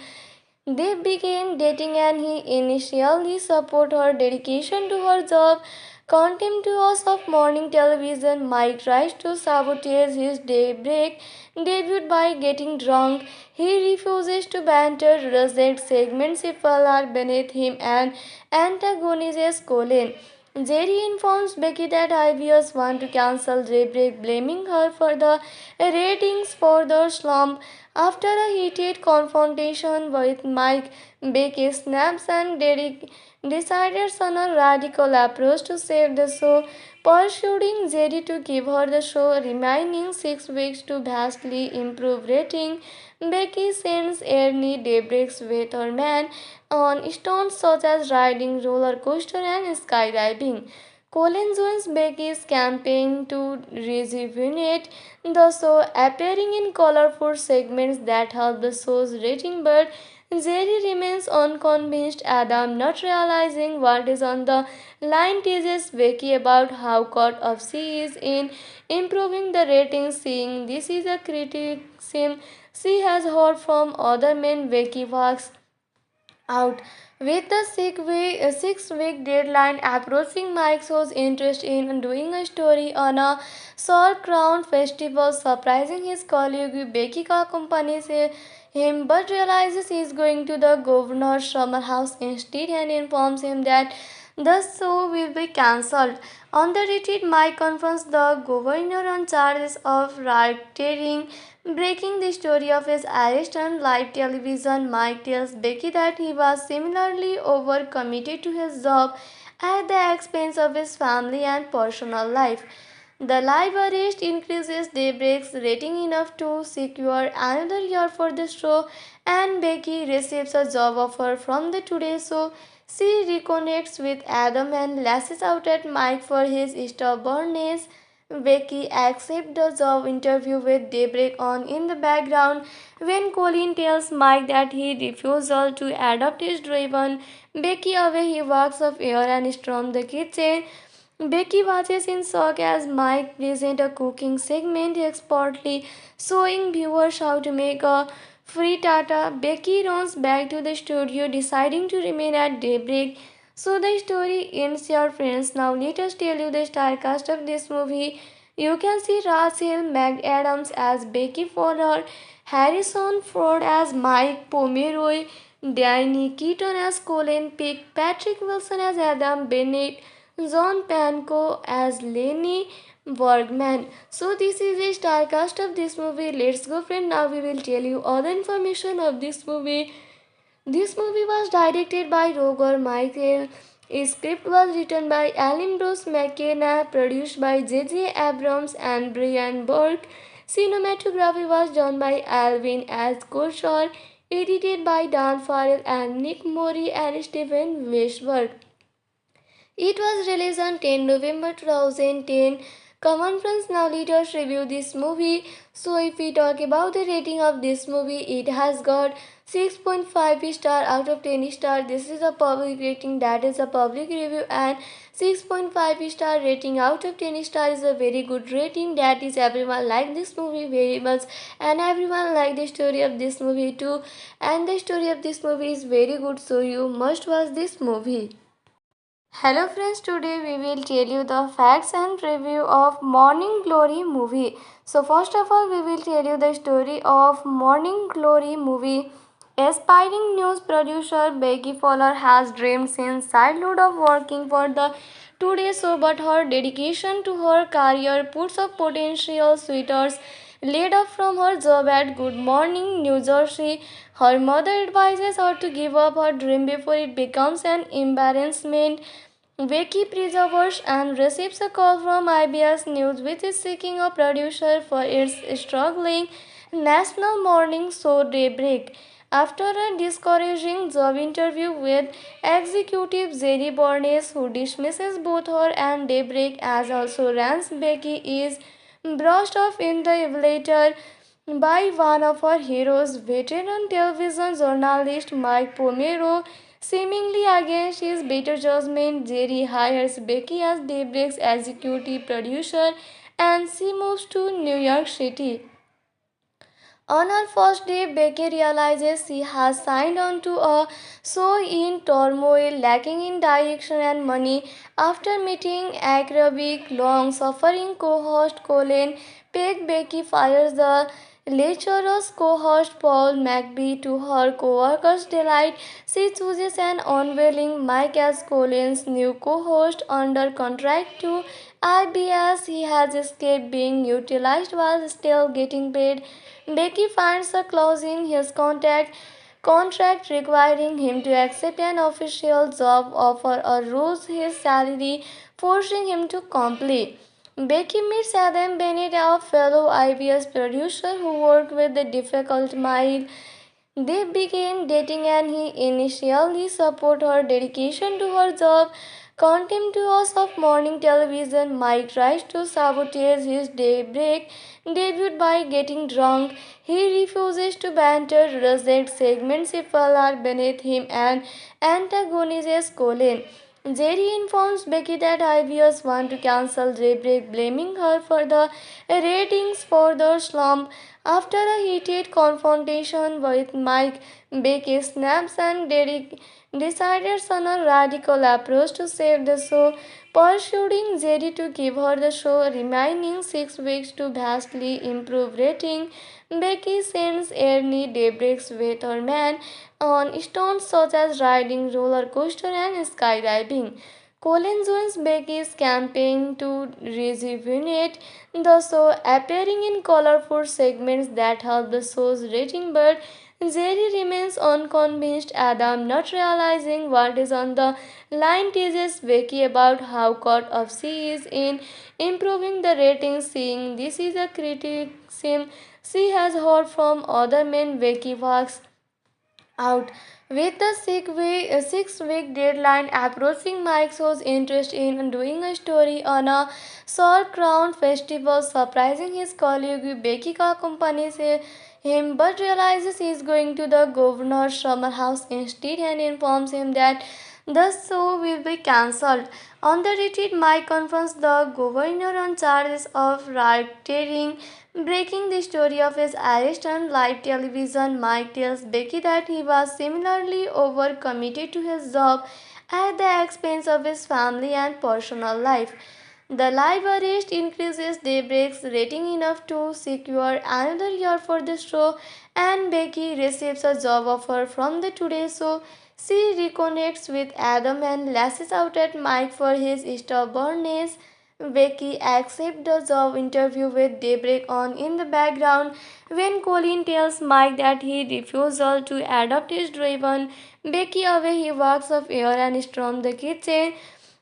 They began dating and he initially supported her dedication to her job. Contemptuous of morning television, Mike tries to sabotage his daybreak debut by getting drunk. He refuses to banter, rejects segments if all are beneath him, and antagonizes Colin. Jerry informs Becky that IBS want to cancel Daybreak, blaming her for the ratings for the slump. After a heated confrontation with Mike, Becky snaps and Derek decides on a radical approach to save the show, persuading Jerry to give her the show remaining 6 weeks to vastly improve rating. Becky sends Ernie Daybreak's weatherman on stunts such as riding roller coaster and skydiving. Colin joins Becky's campaign to rejuvenate the show, appearing in colorful segments that help the show's rating, but Jerry remains unconvinced. Adam, not realizing what is on the line, teases Becky about how caught up she is in improving the ratings. Seeing this is a criticism she has heard from other men, Becky walks out. With the 6 week deadline approaching, Mike shows interest in doing a story on a Salt Crown festival, surprising his colleague. Becky accompanies him but realizes he is going to the governor's summer house instead and informs him that the show will be cancelled. On the retreat, Mike confronts the governor on charges of racketeering, breaking the story of his arrest on live television. Mike tells Becky that he was similarly overcommitted to his job at the expense of his family and personal life. The live arrest increases Daybreak's rating enough to secure another year for the show, and Becky receives a job offer from the Today Show. She reconnects with Adam and lashes out at Mike for his stubbornness. Becky accepts the job interview with Daybreak on in the background. When Colin tells Mike that he refusal to adopt his driven Becky away, he walks off air and storms the kitchen. Becky watches in shock as Mike presents a cooking segment expertly, showing viewers how to make a frittata. Becky runs back to the studio, deciding to remain at Daybreak. So the story ends here, friends. Now let us tell you the star cast of this movie. You can see Rachel McAdams as Becky Fowler, Harrison Ford as Mike Pomeroy, Danny Keaton as Colin Peck, Patrick Wilson as Adam Bennett, John Pankow as Lenny Bergman. So this is the star cast of this movie. Let's go, friend. Now we will tell you all the information of this movie. This movie was directed by Roger Michael. A script was written by Alan Bruce McKenna, produced by J.J. Abrams and Brian Burke. Cinematography was done by Alvin S. Kushar, edited by Dan Farrell and Nick Mori and Stephen Weisberg. It was released on 10 November 2010. Come on, friends, now let us review this movie. So, if we talk about the rating of this movie, it has got 6.5 star out of 10 star. This is a public rating, that is a public review, and 6.5 star rating out of 10 star is a very good rating. That is, everyone like this movie very much, and everyone like the story of this movie too. And the story of this movie is very good, so you must watch this movie. Hello friends, today we will tell you the facts and review of Morning Glory movie. So first of all, we will tell you the story of Morning Glory movie. Aspiring news producer Becky Fowler has dreamed since childhood of working for the Today Show, but her dedication to her career puts up potential suitors laid off from her job at Good Morning New Jersey. Her mother advises her to give up her dream before it becomes an embarrassment. Becky perseveres and receives a call from IBS News, which is seeking a producer for its struggling national morning show Daybreak. After a discouraging job interview with executive Jerry Barnes, who dismisses both her and Daybreak as also runs, Becky is brushed off in the elevator by one of her heroes, veteran television journalist Mike Pomero. Seemingly against his better judgment, Jerry hires Becky as Daybreak's executive producer and she moves to New York City. On her first day, Becky realizes she has signed on to a show in turmoil, lacking in direction and money. After meeting acrobatic, long-suffering co-host Colin Peck, Becky fires the lecherous co-host Paul McBee. To her co-workers' delight, she chooses an unwilling Mike as Colin's new co-host under contract to IBS. He has escaped being utilized while still getting paid. Becky finds a clause in his contract requiring him to accept an official job offer or lose his salary, forcing him to comply. Becky meets Adam Bennett, a fellow IBS producer who worked with the difficult Mile. They began dating and he initially supported her dedication to her job. Contemptuous of morning television, Mike tries to sabotage his daybreak debut by getting drunk. He refuses to banter, rejects segments if all are beneath him, and antagonizes Colin. Jerry informs Becky that IBS want to cancel Daybreak, blaming her for the ratings for the slump. After a heated confrontation with Mike, Becky snaps and Derek decides on a radical approach to save the show, persuading Jerry to give her the show remaining 6 weeks to vastly improve rating. Becky sends Ernie Daybreak's weatherman on stunts such as riding roller coaster and skydiving. Colin joins Becky's campaign to rejuvenate the show, appearing in colorful segments that help the show's rating, but Jerry remains unconvinced. Adam, not realizing what is on the line, teases Becky about how caught up she is in improving the ratings. Seeing this is a criticism she has heard from other men, Becky walks out. With the 6 week deadline approaching, Mike shows interest in doing a story on a Salt Crown festival, surprising his colleague. Becky accompanies him but realizes he is going to the governor's summer house instead and informs him that the show will be cancelled. On the retreat, Mike confronts the governor on charges of racketeering, breaking the story of his arrest on live television. Mike tells Becky that he was similarly overcommitted to his job at the expense of his family and personal life. The live arrest increases Daybreak's rating enough to secure another year for the show, and Becky receives a job offer from the Today Show. She reconnects with Adam and lashes out at Mike for his stubbornness. Becky accepts the job interview with Daybreak on in the background. When Colin tells Mike that he refusal to adopt his driven Becky away, he walks off air and storms the kitchen.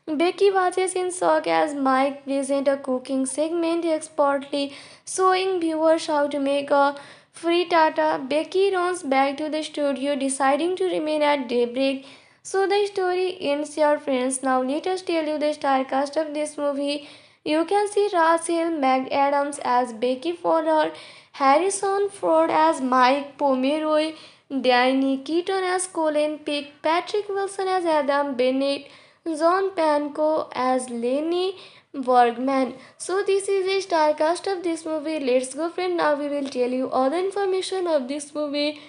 Becky watches in shock as Mike presents a cooking segment expertly, showing viewers how to make a frittata. Becky runs back to the studio, deciding to remain at Daybreak. So the story ends, your friends. Now let us tell you the star cast of this movie. You can see Rachel McAdams as Becky Fowler, Harrison Ford as Mike Pomeroy, Danny Keaton as Colin Peck, Patrick Wilson as Adam Bennett, John Pankow as Lenny Bergman. So this is the star cast of this movie. Let's go, friend. Now we will tell you all the information of this movie.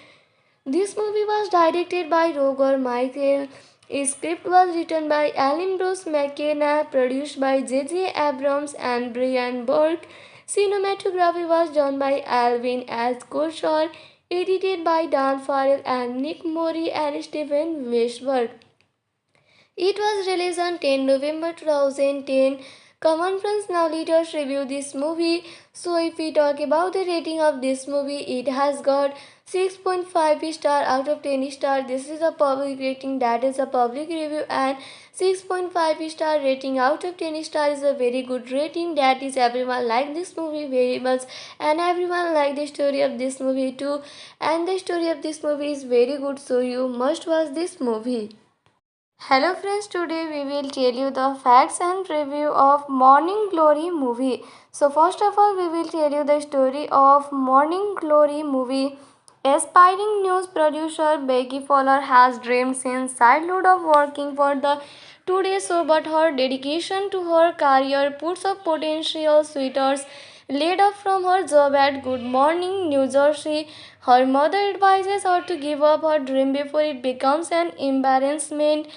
This movie was directed by Roger Michael. A script was written by Alan Bruce McKenna, produced by J.J. Abrams and Brian Burke. Cinematography was done by Alvin S. Kushar, edited by Dan Farrell and Nick Mori and Stephen Weisberg. It was released on 10 November 2010. Come on friends, now let us review this movie. So if we talk about the rating of this movie, it has got 6.5 star out of 10 star. This is a public rating, that is a public review, and 6.5 star rating out of 10 star is a very good rating. That is, everyone like this movie very much and everyone like the story of this movie too, and the story of this movie is very good, so you must watch this movie. Hello friends, today we will tell you the facts and review of Morning Glory movie. So first of all, we will tell you the story of Morning Glory movie. Aspiring news producer Becky Fowler has dreamed since childhood of working for the Today Show, but her dedication to her career puts up potential suitors laid off from her job at Good Morning New Jersey. Her mother advises her to give up her dream before it becomes an embarrassment.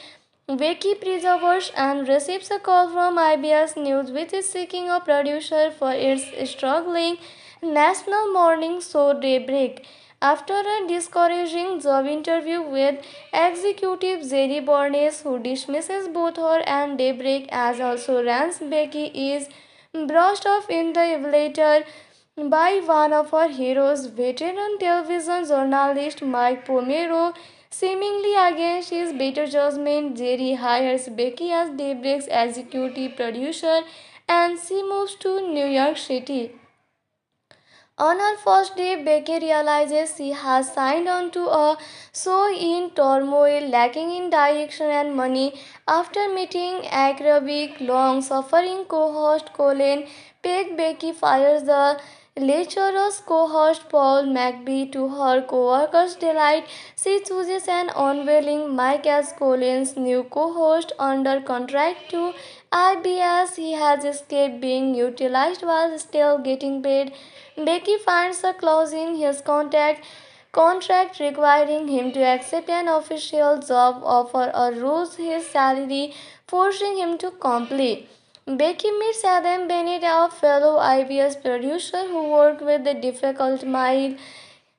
Becky perseveres and receives a call from IBS News, which is seeking a producer for its struggling national morning show Daybreak. After a discouraging job interview with executive Jerry Barnes, who dismisses both her and Daybreak as also runs, Becky is brushed off in the elevator by one of her heroes, veteran television journalist Mike Pomero. Seemingly against his better judgment, Jerry hires Becky as Daybreak's executive producer and she moves to New York City. On her first day, Becky realizes she has signed on to a show in turmoil, lacking in direction and money. After meeting acrobatic, long-suffering co-host Colin Peck, Becky fires the lecherous co-host Paul McBee. To her co-workers' delight, she chooses an unwilling Mike as Colin's new co-host. Under contract to IBS, he has escaped being utilized while still getting paid. Becky finds a clause in his contract requiring him to accept an official job offer or lose his salary, forcing him to comply. Becky meets Adam Bennett, a fellow IBS producer who worked with the difficult Mile.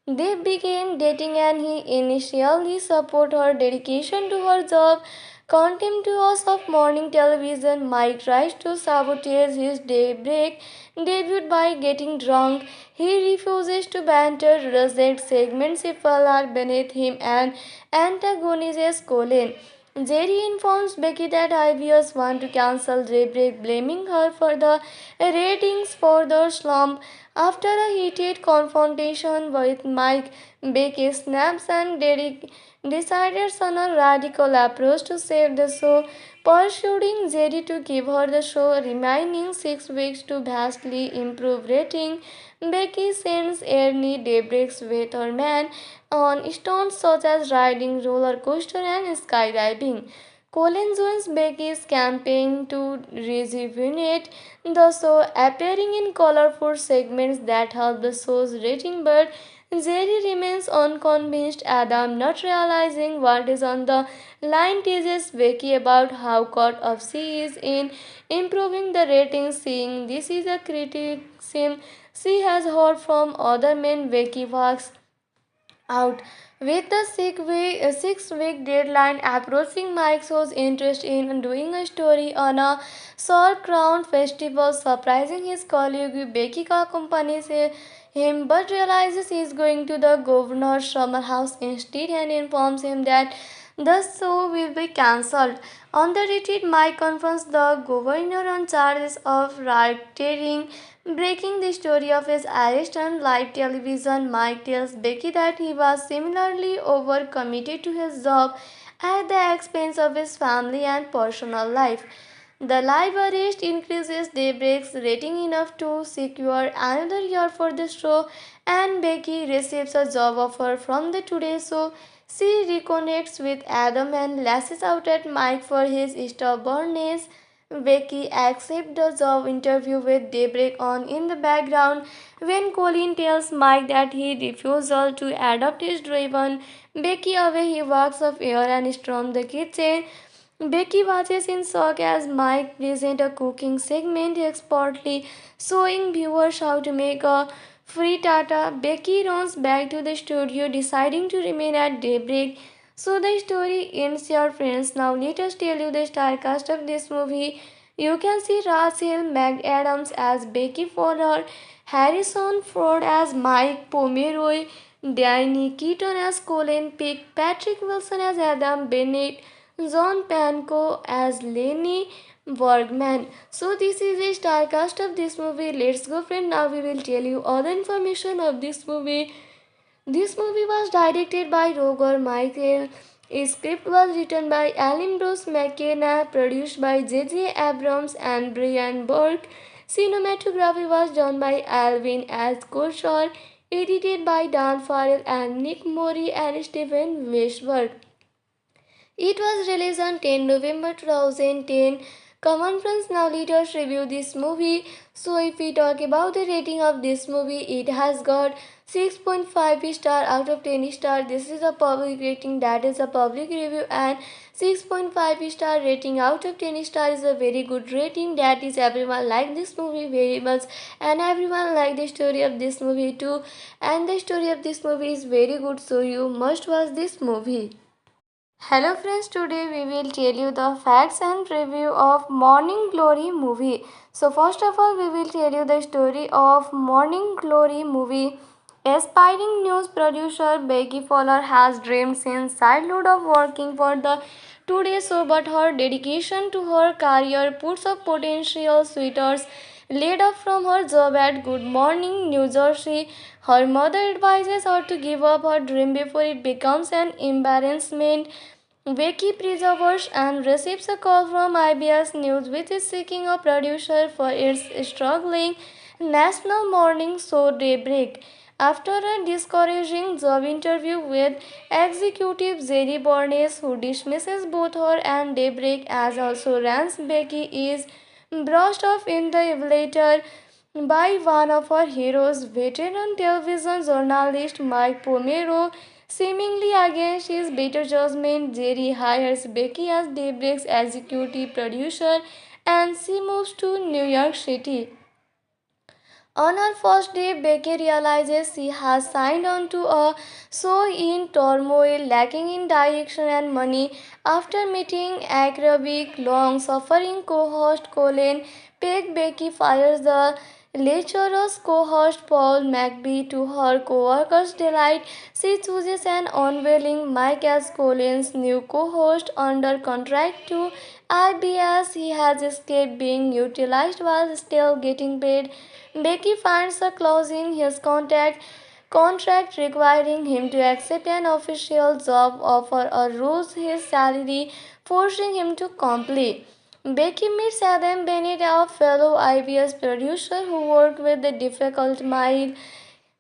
They begin dating and he initially supports her dedication to her job. Contemptuous of morning television, Mike tries to sabotage his daybreak debut by getting drunk. He refuses to banter, rejects segments if all are beneath him, and antagonizes Colin. Jerry informs Becky that IBS want to cancel Daybreak, blaming her for the ratings for the slump. After a heated confrontation with Mike, Becky snaps and Derek decides on a radical approach to save the show, persuading Jerry to give her the show remaining 6 weeks to vastly improve rating. Becky sends Ernie Daybreak's weatherman on stunts such as riding roller coaster and skydiving. Colin joins Becky's campaign to rejuvenate the show, appearing in colorful segments that help the show's rating, but Jerry remains unconvinced. Adam, not realizing what is on the line, teases Becky about how caught up she is in improving the ratings. Seeing this is a criticism she has heard from other men, Becky walks out. With the 6 week deadline approaching, Mike shows interest in doing a story on a Crown festival, surprising his colleague. Becky accompanies him but realizes he is going to the governor's summer house instead and informs him that the show will be cancelled. On the retreat, Mike confronts the governor on charges of racketeering, breaking the story of his arrest on live television. Mike tells Becky that he was similarly overcommitted to his job at the expense of his family and personal life. The live arrest increases Daybreak's rating enough to secure another year for the show, and Becky receives a job offer from the Today Show. She reconnects with Adam and lashes out at Mike for his stubbornness. Becky accepts the job interview with Daybreak on in the background. When Colin tells Mike that he refusal to adopt his driven Becky away, he walks off air and storms the kitchen. Becky watches in shock as Mike presents a cooking segment expertly showing viewers how to make a frittata. Becky runs back to the studio, deciding to remain at Daybreak. So the story ends here, friends. Now let us tell you the star cast of this movie. You can see Rachel McAdams as Becky Fowler, Harrison Ford as Mike Pomeroy, Danny Keaton as Colin Peck, Patrick Wilson as Adam Bennett, John Pankow as Lenny Bergman. So this is a star cast of this movie. Let's go, friend. Now we will tell you all the information of this movie. This movie was directed by Roger Michael. A script was written by Alan Bruce McKenna, produced by J.J. Abrams and Brian Burke. Cinematography was done by Alvin S. Kushar, edited by Dan Farrell and Nick Mori and Stephen Weisberg. It was released on 10 November 2010. Come on, friends, now let us review this movie. So, if we talk about the rating of this movie, it has got 6.5 star out of 10 star. This is a public rating, that is a public review, and 6.5 star rating out of 10 star is a very good rating. That is, everyone like this movie very much, and everyone like the story of this movie too. And the story of this movie is very good, so you must watch this movie. Hello friends, today we will tell you the facts and review of Morning Glory movie. So first of all, we will tell you the story of Morning Glory movie. Aspiring news producer Becky Fowler has dreamed since childhood of working for the Today Show, but her dedication to her career puts up potential suitors laid off from her job at Good Morning New Jersey. Her mother advises her to give up her dream before it becomes an embarrassment. Becky perseveres and receives a call from IBS News, which is seeking a producer for its struggling national morning show Daybreak. After a discouraging job interview with executive Jerry Barnes, who dismisses both her and Daybreak as also runs, Becky is brushed off in the elevator by one of her heroes, veteran television journalist Mike Pomero. Seemingly against his better judgment, Jerry hires Becky as Daybreak's executive producer and she moves to New York City. On her first day, Becky realizes she has signed on to a show in turmoil, lacking in direction and money. After meeting acrobatic, long-suffering co-host Colin Peck, Becky fires the lecherous co-host Paul McBee to her co-workers' delight. She chooses an unwilling Mike as Colin's new co-host under contract to IBS. He has escaped being utilized while still getting paid. Becky finds a clause in his contract requiring him to accept an official job offer or lose his salary, forcing him to comply. Becky meets Adam Bennett, a fellow IBS producer who worked with the difficult Mile.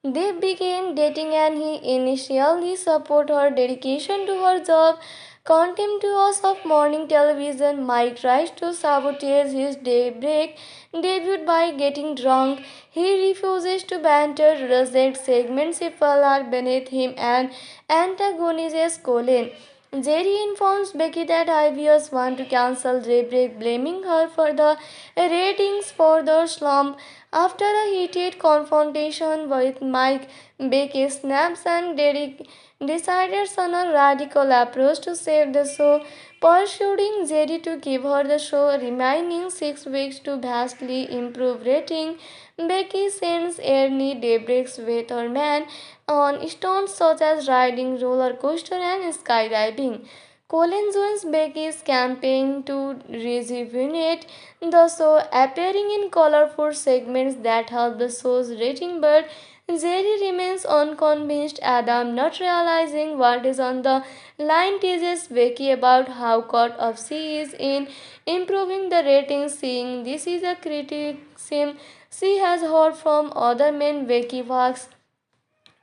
They begin dating and he initially supports her dedication to her job. Contemptuous of morning television, Mike tries to sabotage his daybreak debut by getting drunk. He refuses to banter, rejects segments if all are beneath him, and antagonizes Colin. Jerry informs Becky that IBS want to cancel Daybreak, blaming her for the ratings for the slump. After a heated confrontation with Mike, Becky snaps and Derek decides on a radical approach to save the show, persuading Jerry to give her the show remaining 6 weeks to vastly improve rating. Becky sends Ernie Daybreak's weatherman on stunts such as riding roller coaster and skydiving. Colin joins Becky's campaign to rejuvenate the show, appearing in colorful segments that help the show's rating, but Jerry remains unconvinced. Adam, not realizing what is on the line, teases Becky about how caught up she is in improving the ratings. Seeing this is a criticism she has heard from other men, Becky walks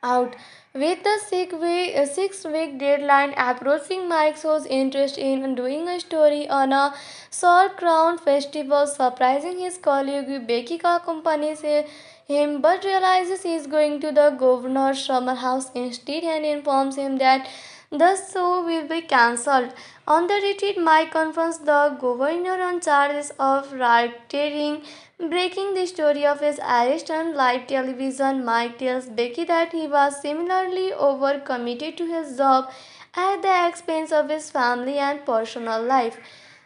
out. With the 6 week deadline approaching, Mike shows interest in doing a story on a Crown festival, surprising his colleague. Becky accompanies him but realizes he is going to the governor's summer house instead and informs him that the show will be cancelled. On the retreat, Mike confronts the governor on charges of racketeering, breaking the story of his arrest on live television. Mike tells Becky that he was similarly overcommitted to his job at the expense of his family and personal life.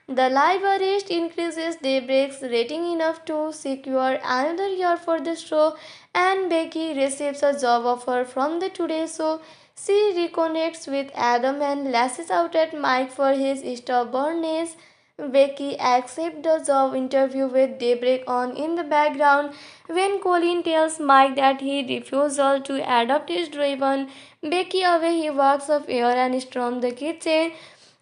The live arrest increases Daybreak's rating enough to secure another year for the show, and Becky receives a job offer from the Today Show. She reconnects with Adam and lashes out at Mike for his stubbornness. Becky accepts the job interview with Daybreak on in the background. When Colin tells Mike that he refuses to adopt his driven Becky away, he walks off air and storms the kitchen.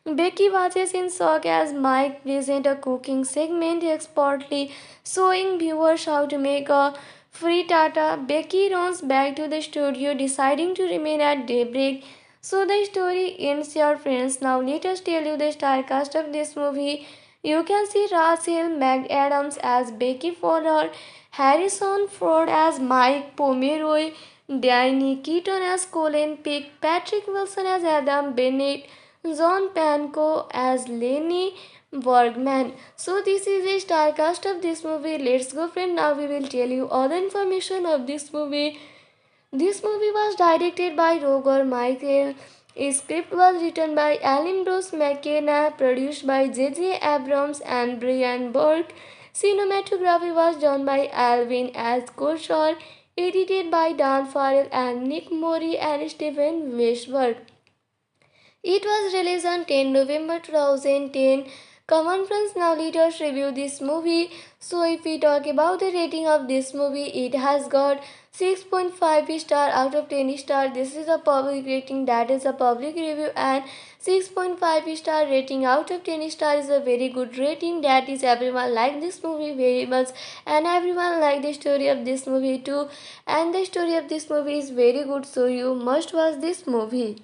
Becky watches in shock as Mike presents a cooking segment expertly showing viewers how to make a frittata. Becky runs back to the studio, deciding to remain at Daybreak. So the story ends, your friends. Now let us tell you the star cast of this movie. You can see Rachel McAdams as Becky Fowler, Harrison Ford as Mike Pomeroy, Diane Keaton as Colin Peck, Patrick Wilson as Adam Bennett, John Pankow as Lenny Bergman. So this is a star cast of this movie. Let's go, friend. Now we will tell you all the information of this movie. This movie was directed by Roger Michael. A script was written by Alan Bruce McKenna, produced by J.J. Abrams and Brian Burke. Cinematography was done by Alvin S. Kushar, edited by Dan Farrell and Nick Mori and Stephen Weisberg. It was released on 10 November 2010. Come on friends, now let us review this movie. So if we talk about the rating of this movie, it has got 6.5 star out of 10 star. This is a public rating, that is a public review, and 6.5 star rating out of 10 star is a very good rating. That is, everyone like this movie very much and everyone like the story of this movie too, and the story of this movie is very good, so you must watch this movie.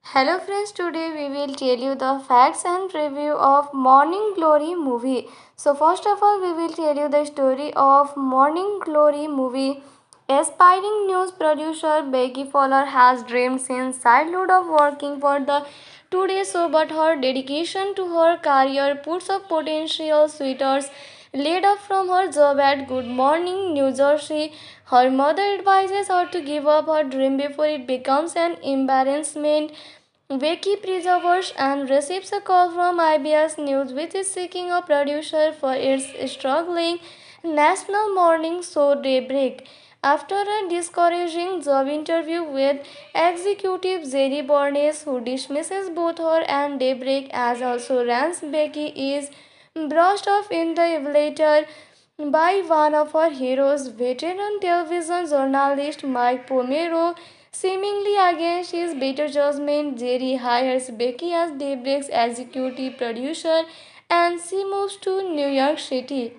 Hello friends, today we will tell you the facts and review of Morning Glory movie. So first of all, we will tell you the story of Morning Glory movie. Aspiring news producer Becky Fowler has dreamed since childhood of working for the Today Show, but her dedication to her career puts up potential suitors laid off from her job at Good Morning New Jersey. Her mother advises her to give up her dream before it becomes an embarrassment. Becky perseveres and receives a call from IBS News, which is seeking a producer for its struggling national morning show Daybreak. After a discouraging job interview with executive Jerry Bornes, who dismisses both her and Daybreak as also runs, Becky is brushed off in the elevator by one of her heroes, veteran television journalist Mike Pomero. Seemingly against his better judgment, Jerry hires Becky as Daybreak's executive producer and she moves to New York City.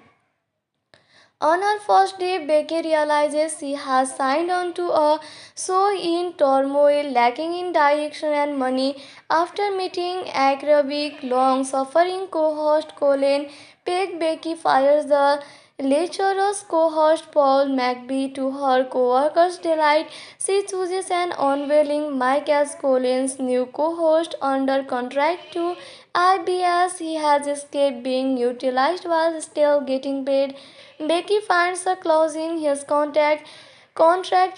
On her first day, Becky realizes she has signed on to a show in turmoil, lacking in direction and money. After meeting acrobatic, long-suffering co-host Colin Peck, Becky fires the lecherous co-host Paul McBee. To her co-workers' delight, she chooses an unwilling Mike as Colin's new co-host under contract to IBS. He has escaped being utilized while still getting paid. Becky finds a clause in his contract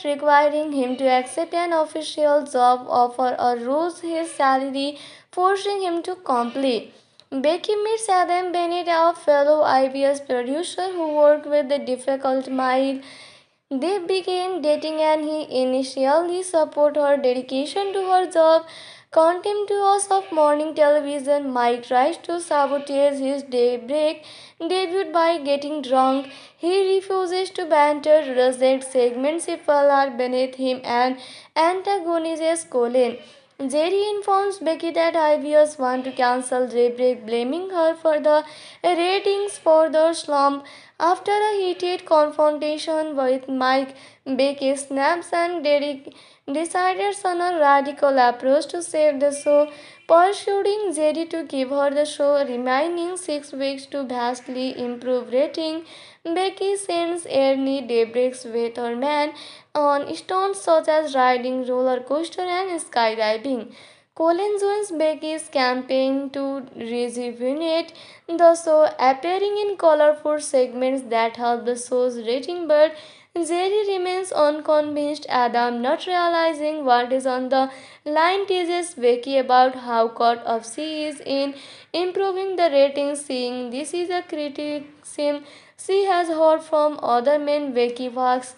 requiring him to accept an official job offer or lose his salary, forcing him to comply. Becky meets Adam Bennett, a fellow IBS producer who worked with the difficult Mile. They began dating and he initially supported her dedication to her job. Contemptuous of morning television, Mike tries to sabotage his daybreak debut by getting drunk. He refuses to banter, rejects segments if all are beneath him, and antagonizes Colin. Jerry informs Becky that IBS want to cancel Daybreak, blaming her for the ratings for the slump. After a heated confrontation with Mike, Becky snaps and Derek decides on a radical approach to save the show, persuading Jerry to give her the show remaining 6 weeks to vastly improve rating. Becky sends Ernie Daybreak's weatherman on stunts such as riding roller coaster and skydiving. Colin joins Becky's campaign to rejuvenate the show, appearing in colorful segments that help the show's rating, but Jerry remains unconvinced. Adam, not realizing what is on the line, teases Becky about how caught up she is in improving the ratings. Seeing this is a criticism she has heard from other men, Becky walks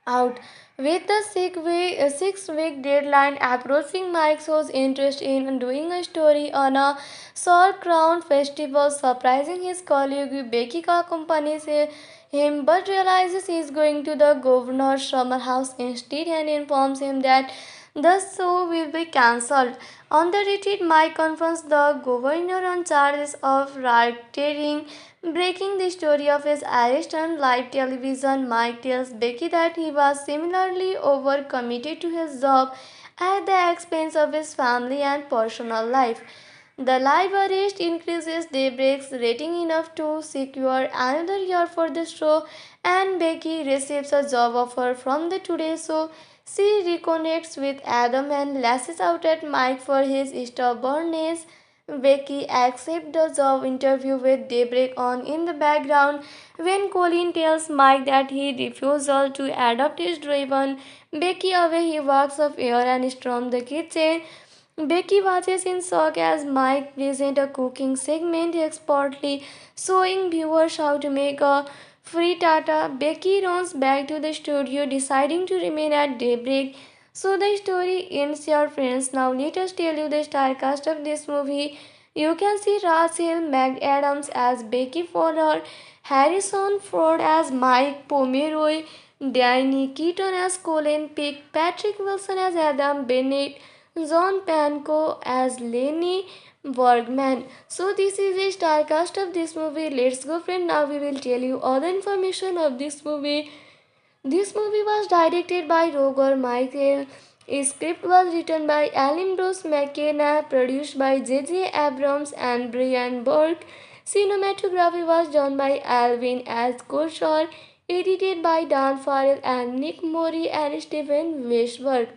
out. With the 6 week deadline approaching, Mike shows interest in doing a story on a Salt Crown festival, surprising his colleague. Becky accompanies him but realizes he is going to the governor's summer house instead and informs him that the show will be cancelled. On the retreat, Mike confronts the governor on charges of racketeering, breaking the story of his arrest on live television. Mike tells Becky that he was similarly overcommitted to his job at the expense of his family and personal life. The live arrest increases Daybreak's rating enough to secure another year for the show, and Becky receives a job offer from the Today Show. She reconnects with Adam and lashes out at Mike for his stubbornness. Becky accepts the job interview with Daybreak on in the background. When Colin tells Mike that he refusal to adopt his driven Becky away, he walks off air and storms the kitchen. Becky watches in shock as Mike presents a cooking segment expertly showing viewers how to make a frittata. Becky runs back to the studio, deciding to remain at Daybreak. So the story ends, your friends. Now let us tell you the star cast of this movie. You can see Rachel McAdams as Becky Fowler, Harrison Ford as Mike Pomeroy, Danny Keaton as Colin Peck, Patrick Wilson as Adam Bennett, John Pankow as Lenny Bergman. So this is the star cast of this movie. Let's go, friend. Now we will tell you all the information of this movie. This movie was directed by Roger Michael. A script was written by Alan Bruce McKenna, produced by J.J. Abrams and Brian Burke. Cinematography was done by Alvin S. Kushar, edited by Dan Farrell and Nick Mori and Stephen Weisberg.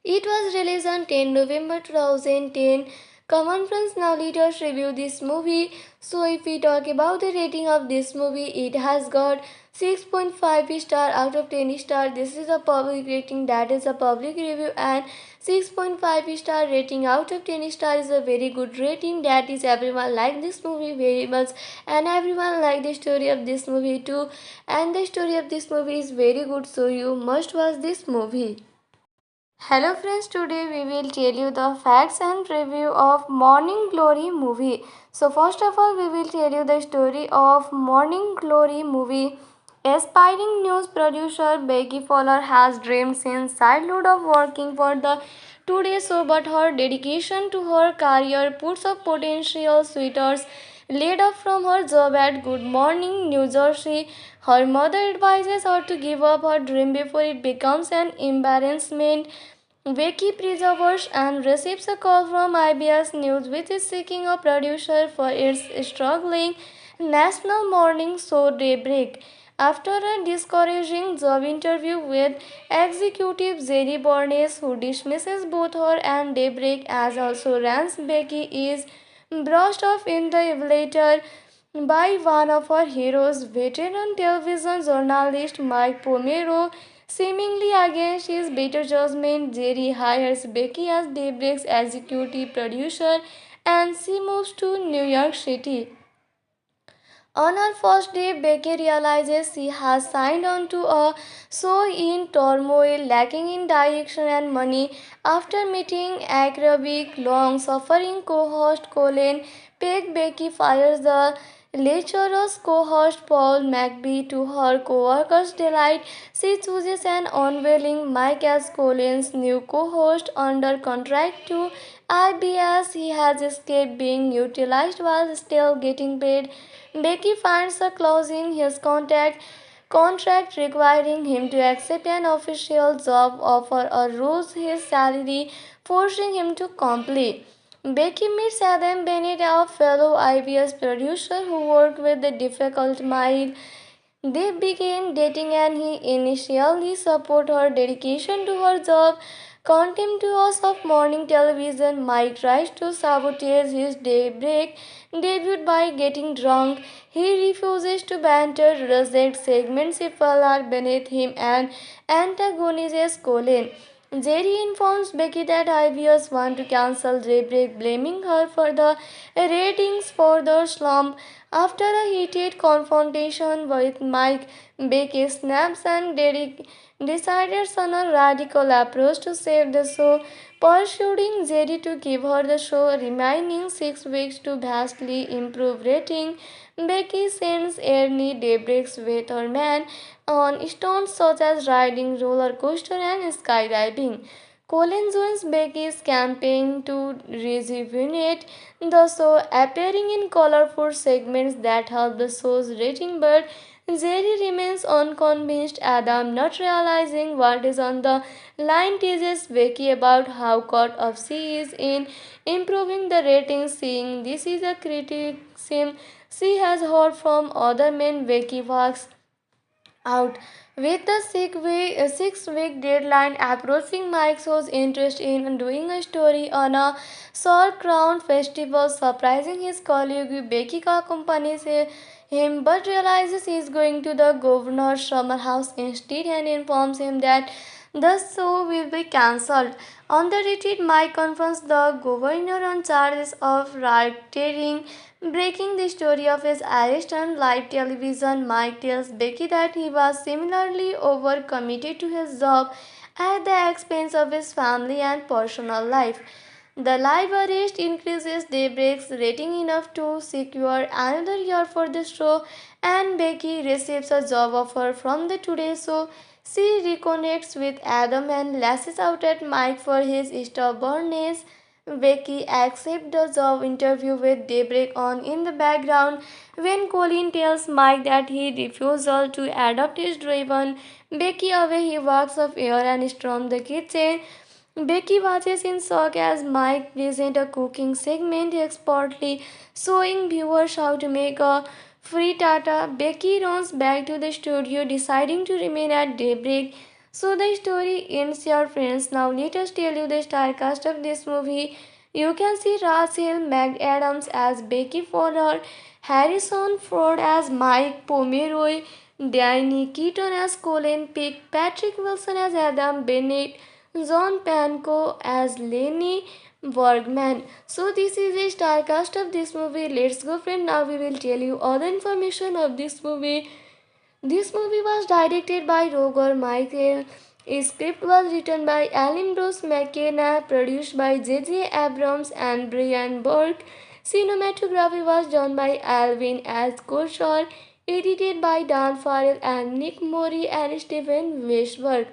It was released on 10 November 2010. Come on friends, now let us review this movie. So if we talk about the rating of this movie, it has got 6.5 star out of 10 star. This is a public rating, that is a public review, and 6.5 star rating out of 10 star is a very good rating. That is, everyone like this movie very much and everyone like the story of this movie too, and the story of this movie is very good, so you must watch this movie. Hello friends, today we will tell you the facts and review of Morning Glory movie. So first of all, we will tell you the story of Morning Glory movie. Aspiring news producer Becky Fowler has dreamed since childhood of working for the Today Show, but her dedication to her career puts up potential suitors laid off from her job at Good Morning New Jersey. Her mother advises her to give up her dream before it becomes an embarrassment. Becky perseveres and receives a call from IBS News, which is seeking a producer for its struggling national morning show Daybreak. After a discouraging job interview with executive Jerry Barnes, who dismisses both her and Daybreak as also runs, Becky is brushed off in the elevator by one of her heroes, veteran television journalist Mike Pomero. Seemingly against his better judgment, Jerry hires Becky as Daybreak's executive producer and she moves to New York City. On her first day, Becky realizes she has signed on to a show in turmoil, lacking in direction and money. After meeting acrobatic, long-suffering co-host Colin Peck, Becky fires the lecherous co-host Paul McBee. To her co-workers' delight, she chooses an unwilling Mike as Colin's new co-host under contract to IBS. He has escaped being utilized while still getting paid. Becky finds a clause in his contract requiring him to accept an official job offer or lose his salary, forcing him to comply. Becky meets Adam Bennett, a fellow IBS producer who worked with the difficult Mile. They began dating and he initially supported her dedication to her job. Contemptuous of morning television, Mike tries to sabotage his daybreak debut by getting drunk. He refuses to banter, rejects segments if all are beneath him, and antagonizes Colin. Jerry informs Becky that IBS want to cancel Daybreak, blaming her for the ratings for the slump. After a heated confrontation with Mike, Becky snaps and Derek decides on a radical approach to save the show, persuading Jerry to give her the show remaining 6 weeks to vastly improve rating. Becky sends Ernie Daybreak's weatherman on stunts such as riding roller coaster and skydiving. Colin joins Becky's campaign to rejuvenate the show, appearing in colorful segments that help the show's rating, but Jerry remains unconvinced. Adam, not realizing what is on the line, teases Becky about how caught up she is in improving the ratings. Seeing this is a criticism she has heard from other men, Becky walks out. With the 6 week deadline approaching, Mike shows interest in doing a story on a Salt Crown festival, surprising his colleague. Becky accompanies him but realizes he is going to the governor's summer house instead and informs him that the show will be cancelled. On the retreat, Mike confronts the governor on charges of racketeering, breaking the story of his arrest on live television. Mike tells Becky that he was similarly overcommitted to his job at the expense of his family and personal life. The live arrest increases Daybreak's rating enough to secure another year for the show, and Becky receives a job offer from the Today Show. She reconnects with Adam and lashes out at Mike for his stubbornness. Becky accepts the job interview with Daybreak on in the background. When Colin tells Mike that he refusal to adopt his driven Becky away, he walks off air and storms the kitchen. Becky watches in shock as Mike presents a cooking segment expertly showing viewers how to make a frittata. Becky runs back to the studio, deciding to remain at Daybreak. So the story ends, your friends. Now let us tell you the star cast of this movie. You can see Rachel McAdams as Becky Fowler, Harrison Ford as Mike Pomeroy, Danny Keaton as Colin Peck, Patrick Wilson as Adam Bennett, John Pankow as Lenny Bergman. So this is a star cast of this movie. Let's go friend. Now we will tell you all the information of this movie. This movie was directed by Roger Michael. A script was written by Alan Bruce McKenna, produced by J.J. Abrams and Brian Burke. Cinematography was done by Alvin S. Kushar, edited by Dan Farrell and Nick Mori and Stephen Weisberg.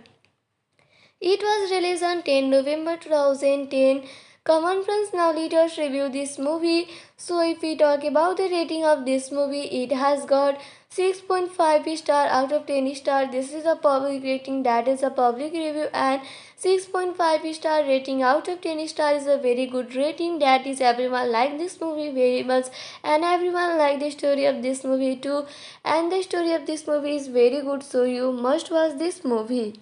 It was released on 10 November 2010. Come on friends, now let us review this movie. So if we talk about the rating of this movie, it has got 6.5 star out of 10 star. This is a public rating, that is a public review, and 6.5 star rating out of 10 star is a very good rating. That is, everyone like this movie very much and everyone like the story of this movie too, and the story of this movie is very good, so you must watch this movie.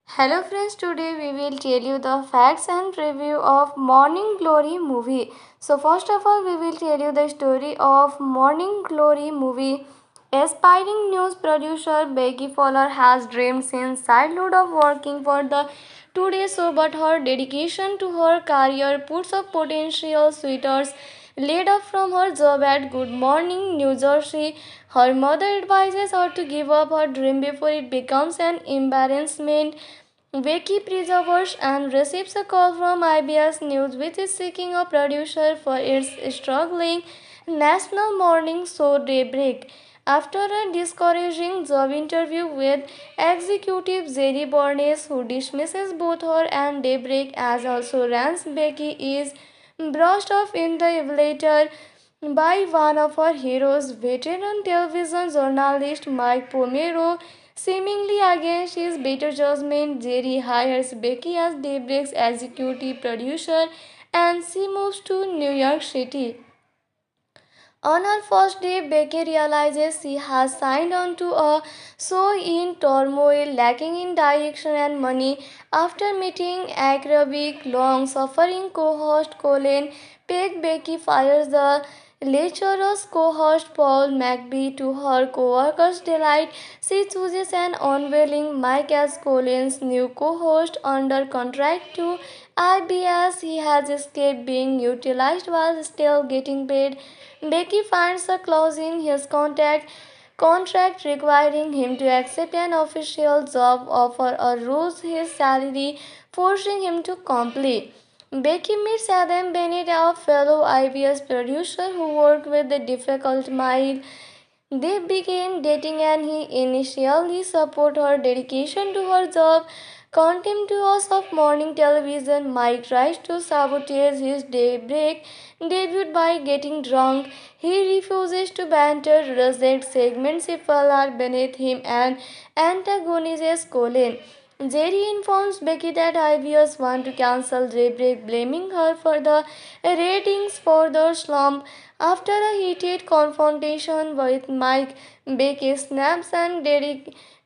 Hello friends, today we will tell you the facts and review of Morning Glory movie. So first of all, we will tell you the story of Morning Glory movie. Aspiring news producer Becky Fowler has dreamed since childhood of working for the Today Show, but her dedication to her career puts up potential suitors laid off from her job at Good Morning New Jersey. Her mother advises her to give up her dream before it becomes an embarrassment. Becky perseveres and receives a call from IBS News, which is seeking a producer for its struggling national morning show Daybreak. After a discouraging job interview with executive Jerry Barnes, who dismisses both her and Daybreak as also runs, Becky is brushed off in the elevator by one of her heroes, veteran television journalist Mike Pomero. Seemingly against his better judgment, Jerry hires Becky as Daybreak's executive producer and she moves to New York City. On her first day, Becky realizes she has signed on to a show in turmoil, lacking in direction and money. After meeting acrobatic, long-suffering co-host Colin Peck, Becky fires the lecherous co-host Paul McBee. To her co-workers' delight, she chooses an unwilling Mike as Colin's new co-host under contract to IBS. He has escaped being utilized while still getting paid. Becky finds a clause in his contract requiring him to accept an official job offer or lose his salary, forcing him to comply. Becky meets Adam Bennett, a fellow IBS producer who worked with the difficult Mile. They began dating and he initially supported her dedication to her job. Contemptuous of morning television, Mike tries to sabotage his daybreak debut by getting drunk. He refuses to banter, rejects segments if all are beneath him, and antagonizes Colin. Jerry informs Becky that IBS want to cancel Daybreak, blaming her for the ratings for the slump. After a heated confrontation with Mike, Becky snaps and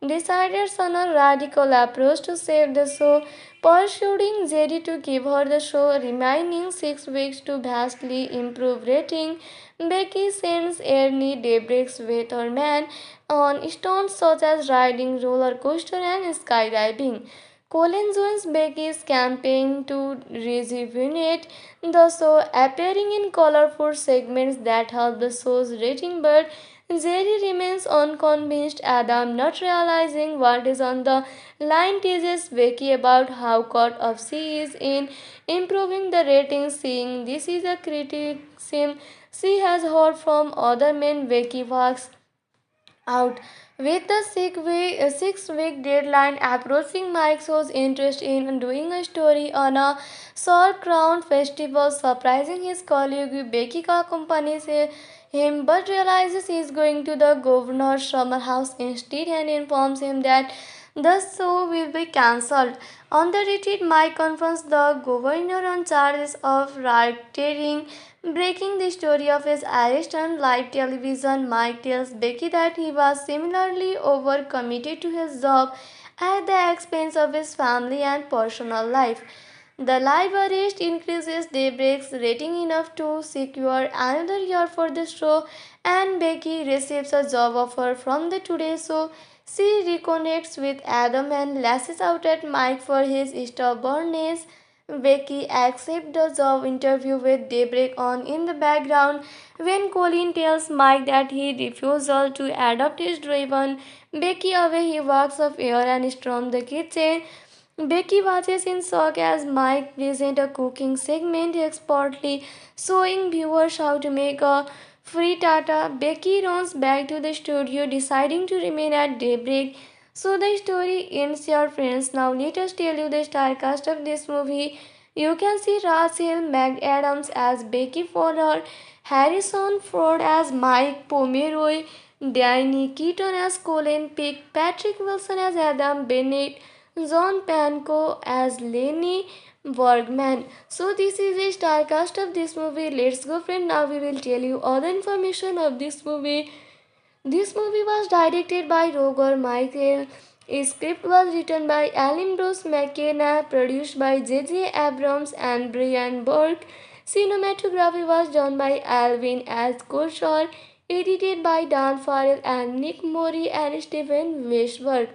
decides on a radical approach to save the show, persuading Jerry to give her the show remaining 6 weeks to vastly improve rating. Becky sends Ernie Daybreak's weatherman on stunts such as riding roller coaster and skydiving. Colin joins Becky's campaign to rejuvenate the show, appearing in colorful segments that help the show's rating, but Jerry remains unconvinced. Adam, not realizing what is on the line, teases Becky about how caught up she is in improving the ratings. Seeing this is a criticism she has heard from other men, Becky walks out. With the 6 week deadline approaching, Mike shows interest in doing a story on a Crown festival, surprising his colleague. Becky accompanies him but realizes he is going to the governor's summer house instead and informs him that the show will be cancelled. On the retreat, Mike confronts the governor on charges of racketeering, breaking the story of his arrest on live television. Mike tells Becky that he was similarly overcommitted to his job at the expense of his family and personal life. The live arrest increases Daybreak's rating enough to secure another year for the show, and Becky receives a job offer from the Today Show. She reconnects with Adam and lashes out at Mike for his stubbornness. Becky accepts the job interview with Daybreak on in the background. When Colin tells Mike that he refusal to adopt his driven Becky away, he walks off air and storms the kitchen. Becky watches in shock as Mike presents a cooking segment expertly showing viewers how to make a frittata. Becky runs back to the studio deciding to remain at Daybreak. So the story ends here, friends. Now let us tell you the star cast of this movie. You can see Rachel McAdams as Becky Fowler, Harrison Ford as Mike Pomeroy, Danny Keaton as Colin Peck, Patrick Wilson as Adam Bennett, John Pankow as Lenny Bergman. So this is a star cast of this movie. Let's go, friend. Now we will tell you all the information of this movie. This movie was directed by Roger Michael. A script was written by Alan Bruce McKenna, produced by J.J. Abrams and Brian Burke. Cinematography was done by Alvin S. Kushar, edited by Dan Farrell and Nick Mori and Stephen Weisberg.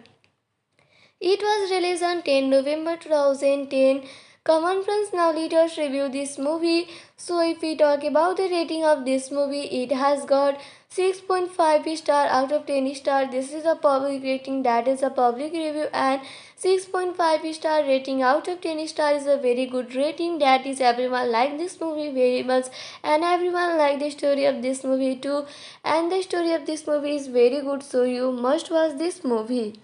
It was released on 10 November 2010. Come on, friends, now let us review this movie. So, if we talk about the rating of this movie, it has got 6.5 star out of 10 star. This is a public rating, that is a public review, and 6.5 star rating out of 10 star is a very good rating. That is, everyone like this movie very much, and everyone like the story of this movie too. And the story of this movie is very good, so you must watch this movie.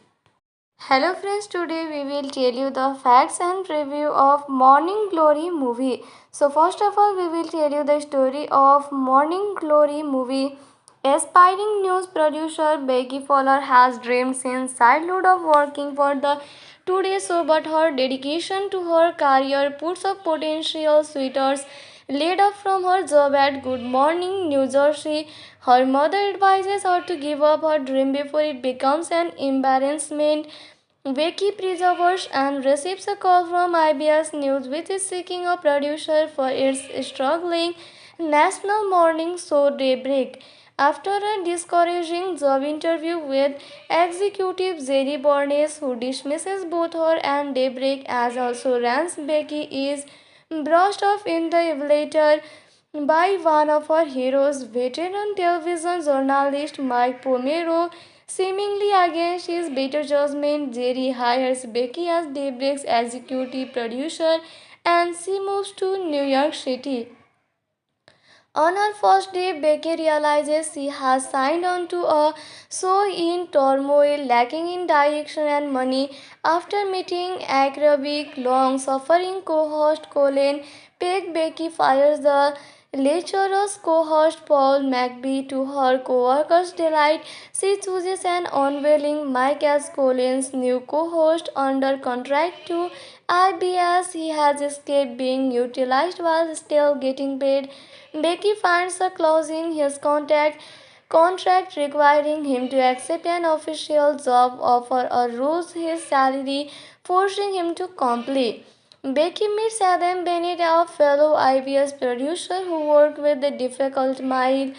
Hello friends, today we will tell you the facts and review of Morning Glory movie. So first of all, we will tell you the story of Morning Glory movie. Aspiring news producer Becky Fowler has dreamed since childhood of working for the Today Show, but her dedication to her career puts up potential suitors laid off from her job at Good Morning New Jersey. Her mother advises her to give up her dream before it becomes an embarrassment. Becky perseveres and receives a call from IBS News, which is seeking a producer for its struggling national morning show Daybreak. After a discouraging job interview with executive Jerry Barnes, who dismisses both her and Daybreak as also runs, Becky is brushed off in the elevator by one of her heroes, veteran television journalist Mike Pomero. Seemingly against his better judgment, Jerry hires Becky as Daybreak's executive producer and she moves to New York City. On her first day, Becky realizes she has signed on to a show in turmoil, lacking in direction and money. After meeting acrobatic, long-suffering co-host Colin Peck, Becky fires the lecherous co-host Paul McBee. To her co-workers' delight, she chooses an unwilling Mike as Colin's new co-host under contract to IBS. He has escaped being utilized while still getting paid. Becky finds a clause in his contract requiring him to accept an official job offer or lose his salary, forcing him to comply. Becky meets Adam Bennett, a fellow IBS producer who worked with the difficult Mile.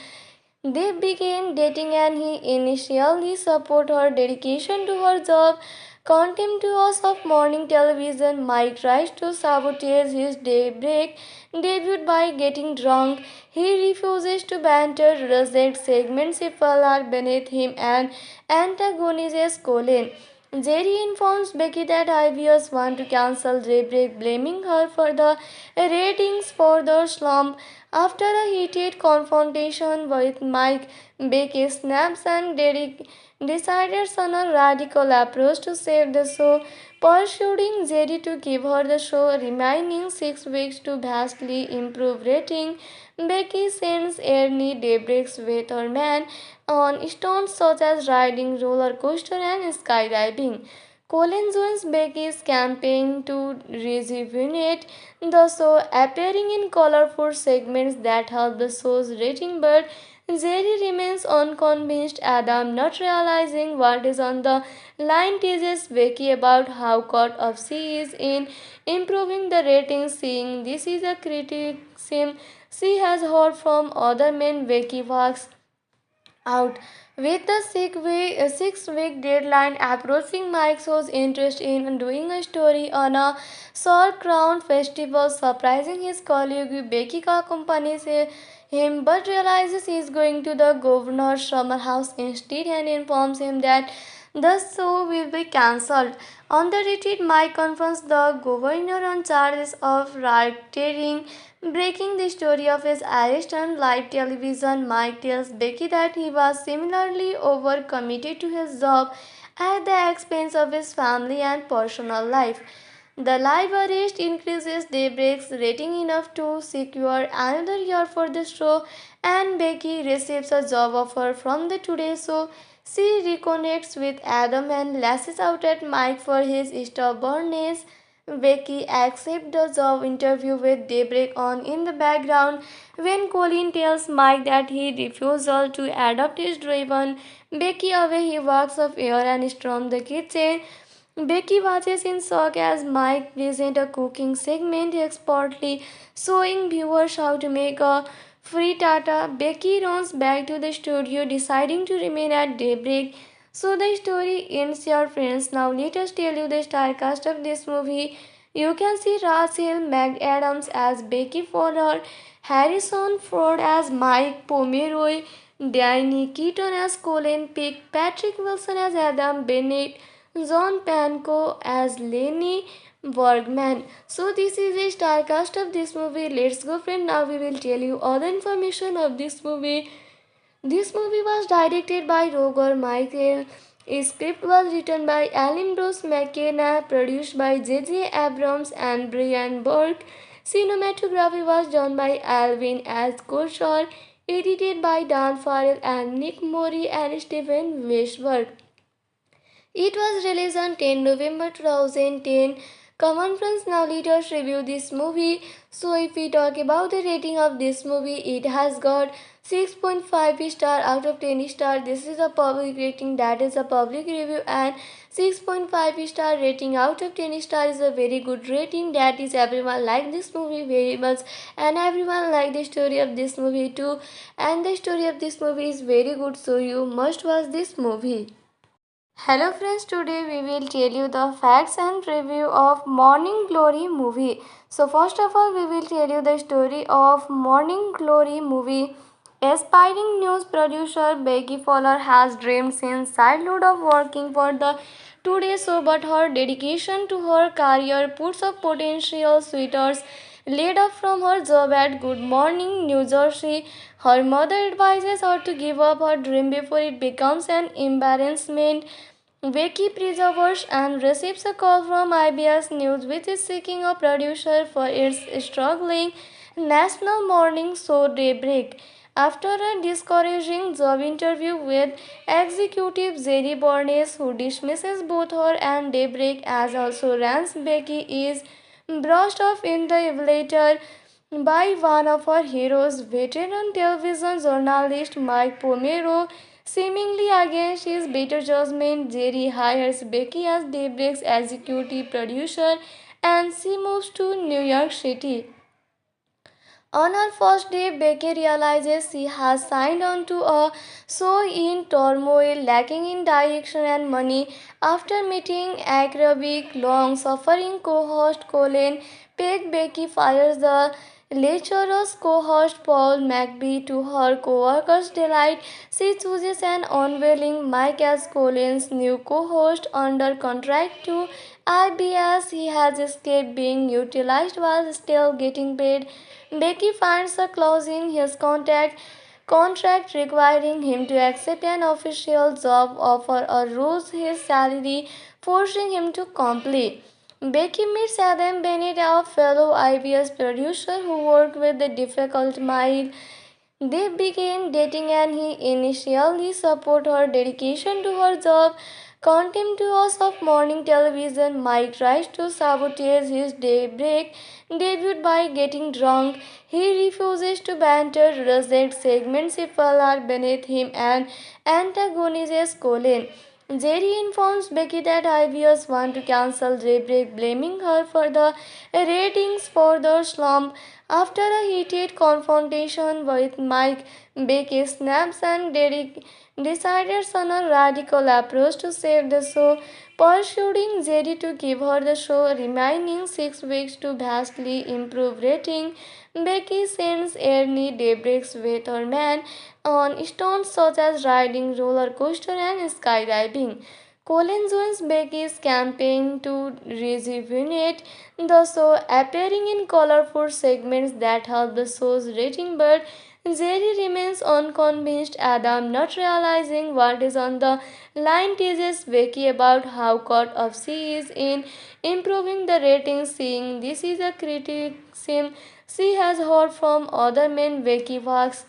They begin dating and he initially supports her dedication to her job. Contemptuous of morning television, Mike tries to sabotage his daybreak debut by getting drunk. He refuses to banter, rejects segments if all are beneath him, and antagonizes Colin. Jerry informs Becky that IBS want to cancel Daybreak, blaming her for the ratings for the slump. After a heated confrontation with Mike, Becky snaps and decides on a radical approach to save the show, persuading Jerry to give her the show remaining 6 weeks to vastly improve rating. Becky sends Ernie Daybreak's weatherman on stunts such as riding roller coaster and skydiving. Colin joins Becky's campaign to rejuvenate the show, appearing in colorful segments that help the show's rating. But Jerry remains unconvinced. Adam, not realizing what is on the line, teases Becky about how caught up she is in improving the ratings. Seeing this is a criticism she has heard from other men, Becky walks out. With the 6 week deadline approaching, Mike shows interest in doing a story on a Crown festival, surprising his colleague. Becky accompanies him but realizes he is going to the governor's summer house instead and informs him that the show will be cancelled. On the retreat, Mike confronts the governor on charges of rioting, breaking the story of his arrest on live television. Mike tells Becky that he was similarly overcommitted to his job at the expense of his family and personal life. The live arrest increases Daybreak's rating enough to secure another year for the show, and Becky receives a job offer from the Today Show. She reconnects with Adam and lashes out at Mike for his stubbornness. Becky accepts the job interview with Daybreak on in the background. When Colin tells Mike that he refuses to adopt his driven Becky away, he walks off air and storms the kitchen. Becky watches in shock as Mike presents a cooking segment expertly showing viewers how to make a frittata. Becky runs back to the studio, deciding to remain at Daybreak. So the story ends, your friends. Now let us tell you the star cast of this movie. You can see Rachel McAdams as Becky Fowler, Harrison Ford as Mike Pomeroy, Diane Keaton as Colin Peck, Patrick Wilson as Adam Bennett, John Pankow as Lenny Bergman. So this is a star cast of this movie. Let's go, friend. Now we will tell you all the information of this movie. This movie was directed by Roger Michael. A script was written by Alan Bruce McKenna, produced by J.J. Abrams and Brian Burke. Cinematography was done by Alvin S. Kushar, edited by Dan Farrell and Nick Mori and Stephen Weisberg. It was released on 10 November 2010. Come on friends, now let us review this movie. So if we talk about the rating of this movie, it has got 6.5 star out of 10 star. This is a public rating, that is a public review, and 6.5 star rating out of 10 star is a very good rating. That is, everyone like this movie very much and everyone like the story of this movie too, and the story of this movie is very good, so you must watch this movie. Hello friends, today we will tell you the facts and review of Morning Glory movie. So first of all, we will tell you the story of Morning Glory movie. Aspiring news producer Becky Fowler has dreamed since childhood of working for the Today Show, but her dedication to her career puts up potential suitors laid off from her job at Good Morning New Jersey. Her mother advises her to give up her dream before it becomes an embarrassment. Becky perseveres and receives a call from IBS News, which is seeking a producer for its struggling national morning show Daybreak. After a discouraging job interview with executive Jerry Barnes, who dismisses both her and Daybreak as also runs, Becky is brushed off in the elevator by one of her heroes, veteran television journalist Mike Pomero. Seemingly against his better judgment, Jerry hires Becky as Daybreak's executive producer and she moves to New York City. On her first day, Becky realizes she has signed on to a show in turmoil, lacking in direction and money. After meeting acrobatic, long-suffering co-host Colin Peck, Becky fires the lecherous co-host Paul McBee. To her co-workers' delight, she chooses an unwilling Mike as Colin's new co-host. Under contract to IBS, he has escaped being utilized while still getting paid. Becky finds a clause in his contract requiring him to accept an official job offer or lose his salary, forcing him to comply. Becky meets Adam Bennett, a fellow IBS producer who worked with the difficult Mile. They begin dating and he initially supports her dedication to her job, Contemptuous of morning television, Mike tries to sabotage his daybreak debut by getting drunk. He refuses to banter, rejects segments if all are beneath him, and antagonizes Colin. Jerry informs Becky that IBS want to cancel Daybreak, blaming her for the ratings for the slump. After a heated confrontation with Mike, Becky snaps and Derek decides on a radical approach to save the show, persuading Jerry to give her the show remaining 6 weeks to vastly improve rating. Becky sends Ernie Daybreak's weatherman on stunts such as riding roller coaster and skydiving. Colin joins Becky's campaign to rejuvenate the show, appearing in colorful segments that help the show's rating, but Jerry remains unconvinced. Adam, not realizing what is on the line, teases Becky about how caught up she is in improving the ratings. Seeing this is a criticism she has heard from other men, Becky walks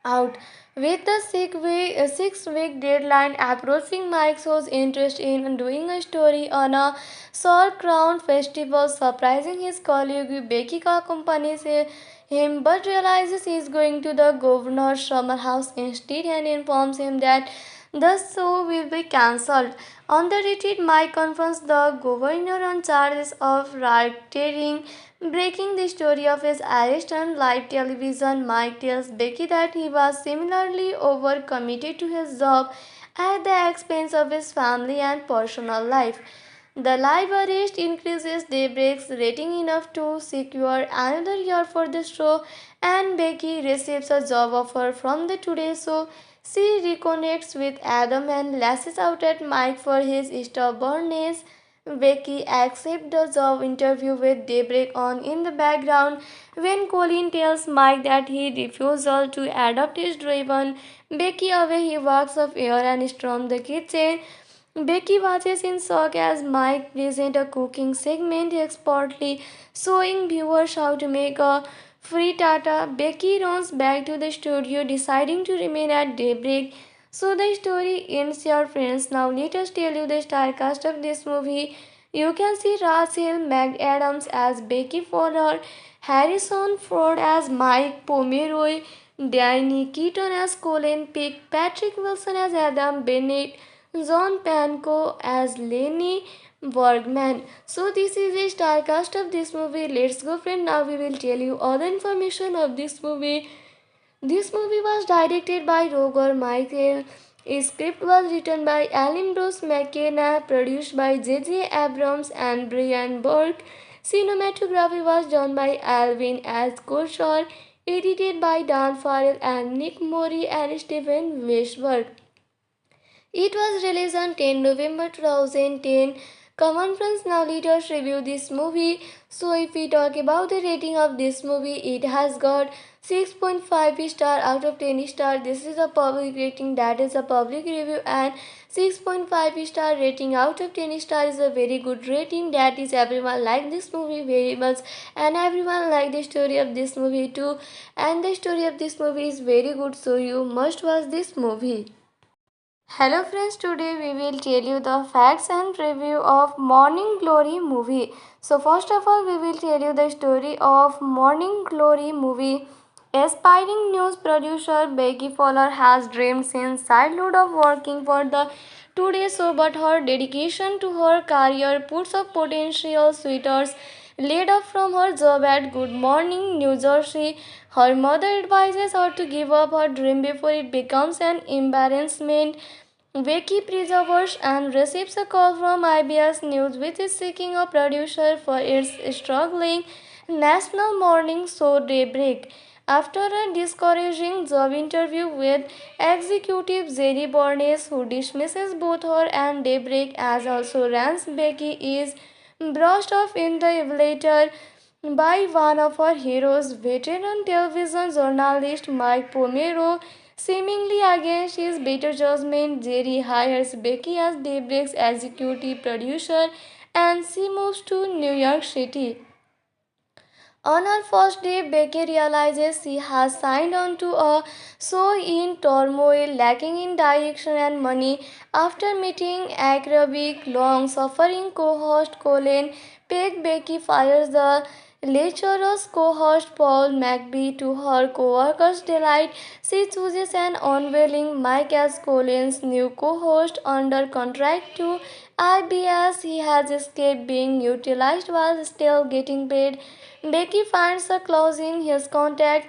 out. With the 6 week deadline approaching, Mike shows interest in doing a story on a Salt Crown festival, surprising his colleague. Becky accompanies him but realizes he is going to the governor's summer house instead and informs him that the show will be cancelled. On the retreat, Mike confronts the governor on charges of racketeering, breaking the story of his arrest on live television. Mike tells Becky that he was similarly overcommitted to his job at the expense of his family and personal life. The live arrest increases Daybreak's rating enough to secure another year for the show, and Becky receives a job offer from the Today Show. She reconnects with Adam and lashes out at Mike for his stubbornness. Becky accepts the job interview with Daybreak on in the background. When Colin tells Mike that he refusal to adopt his driven Becky away, he walks off air and storms the kitchen. Becky watches in shock as Mike presents a cooking segment expertly showing viewers how to make a frittata. Becky runs back to the studio, deciding to remain at Daybreak. So the story ends, your friends. Now let us tell you the star cast of this movie. You can see Rachel McAdams as Becky Fowler, Harrison Ford as Mike Pomeroy, Danny Keaton as Colin Peck, Patrick Wilson as Adam Bennett, John Pankow as Lenny Bergman. So this is the star cast of this movie. Let's go, friend. Now we will tell you all the information of this movie. This movie was directed by Roger Michael. A script was written by Alan Bruce McKenna, produced by J.J. Abrams and Brian Burke. Cinematography was done by Alvin S. Kushar, edited by Dan Farrell and Nick Mori and Stephen Weisberg. It was released on 10 November 2010. Come on friends, now let us review this movie. So if we talk about the rating of this movie, it has got 6.5 star out of 10 star. This is a public rating, that is a public review, and 6.5 star rating out of 10 star is a very good rating. That is, everyone like this movie very much and everyone like the story of this movie too, and the story of this movie is very good, so you must watch this movie. Hello friends, today we will tell you the facts and review of Morning Glory movie. So first of all, we will tell you the story of Morning Glory movie. Aspiring news producer Becky Fowler has dreamed since childhood of working for the Today Show, but her dedication to her career puts up potential suitors laid off from her job at Good Morning New Jersey. Her mother advises her to give up her dream before it becomes an embarrassment. Becky perseveres and receives a call from IBS News, which is seeking a producer for its struggling national morning show Daybreak. After a discouraging job interview with executive Jerry Barnes, who dismisses both her and Daybreak as also runs, Becky is brushed off in the elevator by one of her heroes, veteran television journalist Mike Pomero. Seemingly against his better judgment, Jerry hires Becky as Daybreak's executive producer and she moves to New York City. On her first day, Becky realizes she has signed on to a show in turmoil, lacking in direction and money. After meeting acrobatic, long-suffering co-host Colin Peck, Becky fires the lecherous co-host Paul McBee. To her co-workers' delight, she chooses an unwilling Mike as Colin's new co-host under contract to IBS. He has escaped being utilized while still getting paid. Becky finds a clause in his contract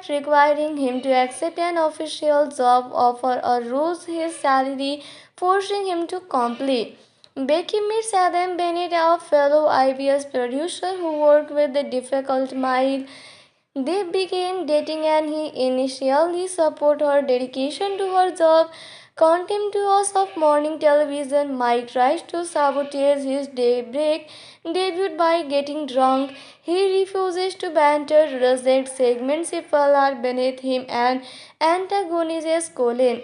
requiring him to accept an official job offer or lose his salary, forcing him to comply. Becky meets Adam Bennett, a fellow IBS producer who worked with the difficult Mile. They began dating and he initially supported her dedication to her job. Contemptuous of morning television, Mike tries to sabotage his daybreak debut by getting drunk. He refuses to banter, rejects segments if all are beneath him, and antagonizes Colin.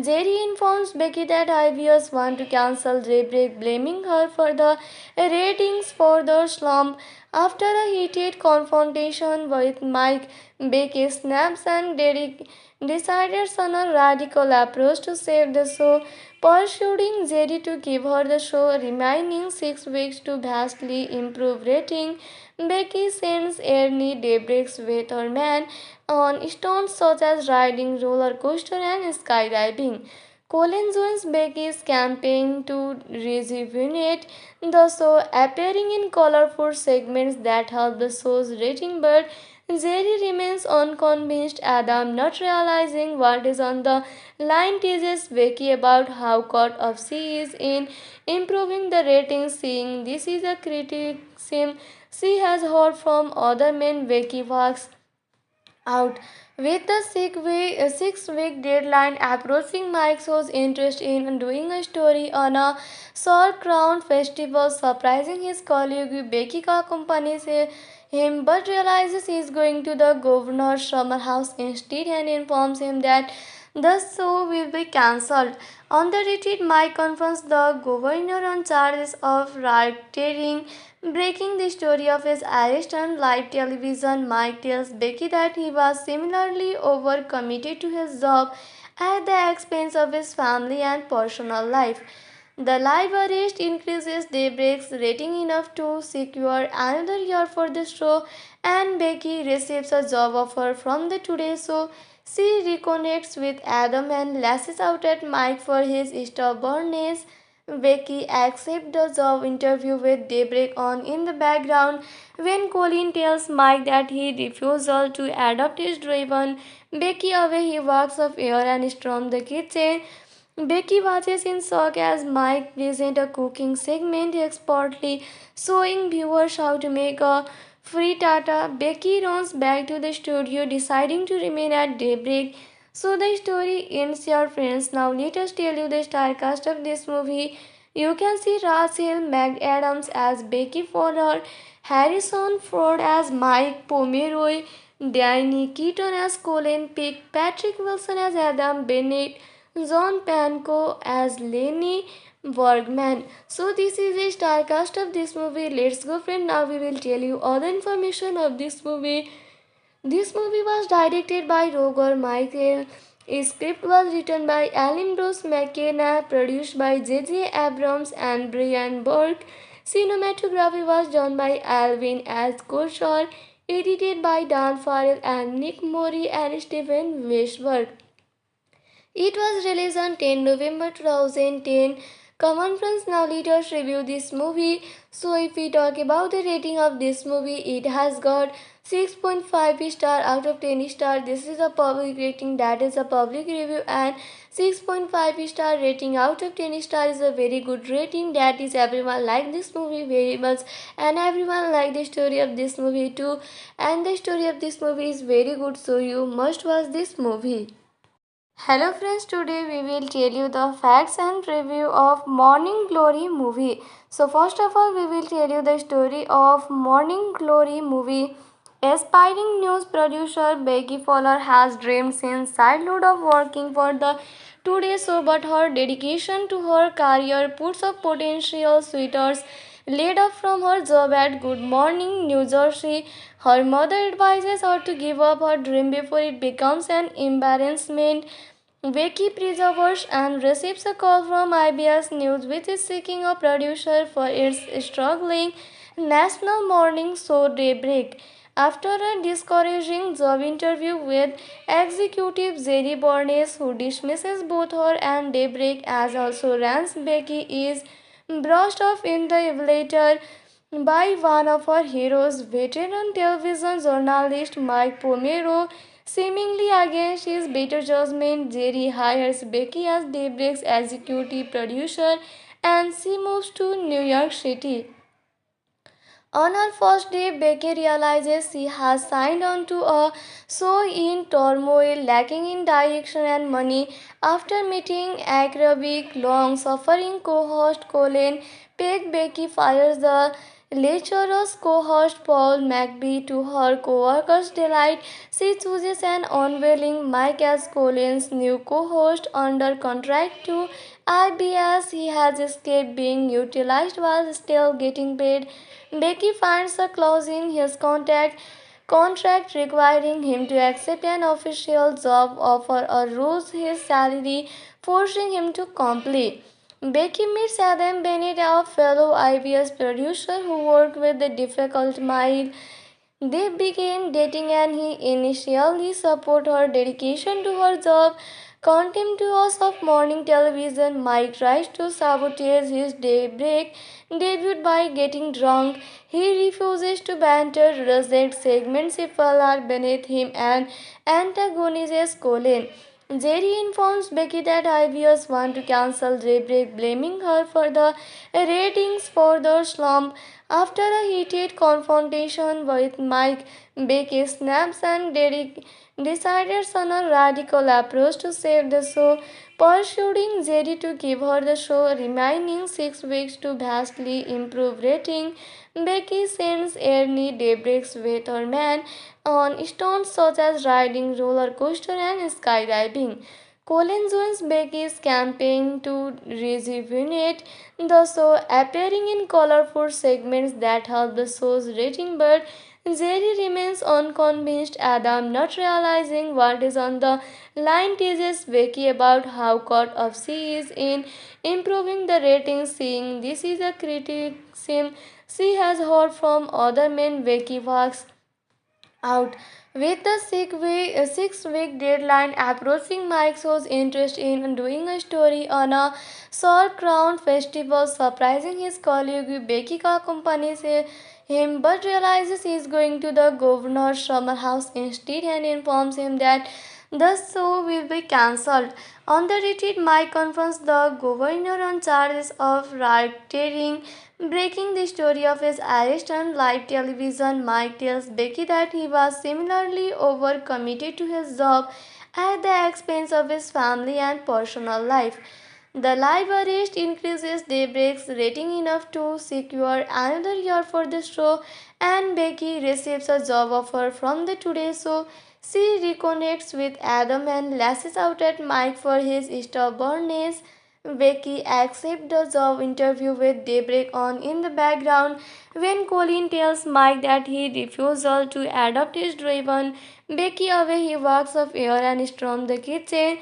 Jerry informs Becky that IBS want to cancel Daybreak, blaming her for the ratings for the slump. After a heated confrontation with Mike, Becky snaps and Derek decides on a radical approach to save the show, persuading Jerry to give her the show remaining 6 weeks to vastly improve rating. Becky sends Ernie Daybreak's weatherman on stunts such as riding roller coaster and skydiving. Colin joins Becky's campaign to rejuvenate the show, appearing in colorful segments that help the show's rating, but Jerry remains unconvinced. Adam, not realizing what is on the line, teases Becky about how caught up she is in improving the ratings. Seeing this is a criticism she has heard from other men, Becky walks out. With the 6 week deadline approaching, Mike shows interest in doing a story on a Salt Crown festival, surprising his colleague. Becky accompanies him but realizes he is going to the governor's summer house instead and informs him that the show will be cancelled. On the retreat, Mike confronts the governor on charges of racketeering, breaking the story of his arrest on live television. Mike tells Becky that he was similarly overcommitted to his job at the expense of his family and personal life. The live arrest increases Daybreak's rating enough to secure another year for the show, and Becky receives a job offer from the Today Show. She reconnects with Adam and lashes out at Mike for his stubbornness. Becky accepts the job interview with Daybreak on in the background. When Colin tells Mike that he refusal to adopt his driven Becky away, he walks off air and storms the kitchen. Becky watches in shock as Mike presents a cooking segment expertly showing viewers how to make a frittata. Becky runs back to the studio, deciding to remain at Daybreak. So the story ends, your friends. Now let us tell you the star cast of this movie. You can see Rachel McAdams as Becky Fowler, Harrison Ford as Mike Pomeroy, Danny Keaton as Colin Peck, Patrick Wilson as Adam Bennett, John Pankow as Lenny Bergman. So this is the star cast of this movie. Let's go, friend. Now we will tell you all the information of this movie. This movie was directed by Roger Michael. A script was written by Alan Bruce McKenna, produced by J.J. Abrams and Brian Burke. Cinematography was done by Alvin S. Kushar, edited by Dan Farrell and Nick Mori and Stephen Weisberg. It was released on 10 November 2010. Come on friends, now let us review this movie. So if we talk about the rating of this movie, it has got 6.5 star out of 10 star. This is a public rating, that is a public review, and 6.5 star rating out of 10 star is a very good rating. That is, everyone like this movie very much and everyone like the story of this movie too, and the story of this movie is very good, so you must watch this movie. Hello friends, today we will tell you the facts and review of Morning Glory movie. So first of all, we will tell you the story of Morning Glory movie. Aspiring news producer Becky Fowler has dreamed since childhood of working for the Today Show, but her dedication to her career puts up potential suitors laid off from her job at Good Morning New Jersey. Her mother advises her to give up her dream before it becomes an embarrassment. Becky perseveres and receives a call from IBS News, which is seeking a producer for its struggling national morning show Daybreak. After a discouraging job interview with executive Jerry Bornes, who dismisses both her and Daybreak as also runs, Becky is brushed off in the elevator by one of her heroes, veteran television journalist Mike Pomero. Seemingly against his better judgment, Jerry hires Becky as Daybreak's executive producer and she moves to New York City. On her first day, Becky realizes she has signed on to a show in turmoil, lacking in direction and money. After meeting acrobatic, long-suffering co-host Colin Peck, Becky fires the lecherous co-host Paul McBee. To her co-workers' delight, she chooses an unwilling Mike as Colin's new co-host under contract to IBS. He has escaped being utilized while still getting paid. Becky finds a clause in his contract requiring him to accept an official job offer or lose his salary, forcing him to comply. Becky meets Adam Bennett, a fellow IBS producer who worked with the difficult Mile. They began dating and he initially supported her dedication to her job. Contemptuous of morning television, Mike tries to sabotage his daybreak debut by getting drunk. He refuses to banter, rejects segments if all are beneath him, and antagonizes Colin. Jerry informs Becky that IBS want to cancel Daybreak, blaming her for the ratings for the slump. After a heated confrontation with Mike, Becky snaps and Derek decides on a radical approach to save the show, persuading Jerry to give her the show remaining 6 weeks to vastly improve rating. Becky sends Ernie Daybreak's weatherman on stunts such as riding roller coaster and skydiving. Colin joins Becky's campaign to rejuvenate the show, appearing in colorful segments that help the show's rating, but Jerry remains unconvinced. Adam, not realizing what is on the line, teases Becky about how caught up she is in improving the ratings. Seeing this is a criticism she has heard from other men, Becky walks out. With the 6 week deadline approaching, Mike shows interest in doing a story on a Crown festival, surprising his colleague. Becky accompanies him but realizes he is going to the governor's summer house instead and informs him that the show will be cancelled. On the retreat, Mike confronts the governor on charges of racketeering, breaking the story of his arrest on live television. Mike tells Becky that he was similarly overcommitted to his job at the expense of his family and personal life. The live arrest increases Daybreak's rating enough to secure another year for the show, and Becky receives a job offer from the Today Show. She reconnects with Adam and lashes out at Mike for his stubbornness. Becky accepts the job interview with Daybreak on in the background. When Colin tells Mike that he refusal to adopt his driven Becky away, he walks off air and storms the kitchen.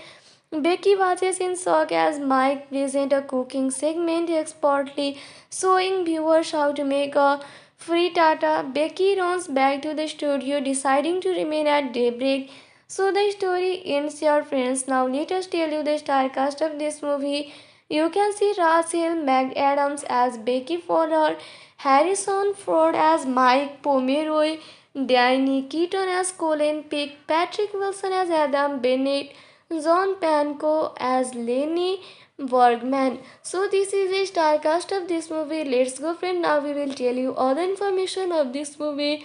Becky watches in shock as Mike presents a cooking segment expertly showing viewers how to make a frittata. Becky runs back to the studio, deciding to remain at Daybreak. So the story ends, your friends. Now let us tell you the star cast of this movie. You can see Rachel McAdams as Becky Fowler, Harrison Ford as Mike Pomeroy, Danny Keaton as Colin Peck, Patrick Wilson as Adam Bennett, John Pankow as Lenny Bergman. So this is a star cast of this movie. Let's go, friend. Now we will tell you all the information of this movie.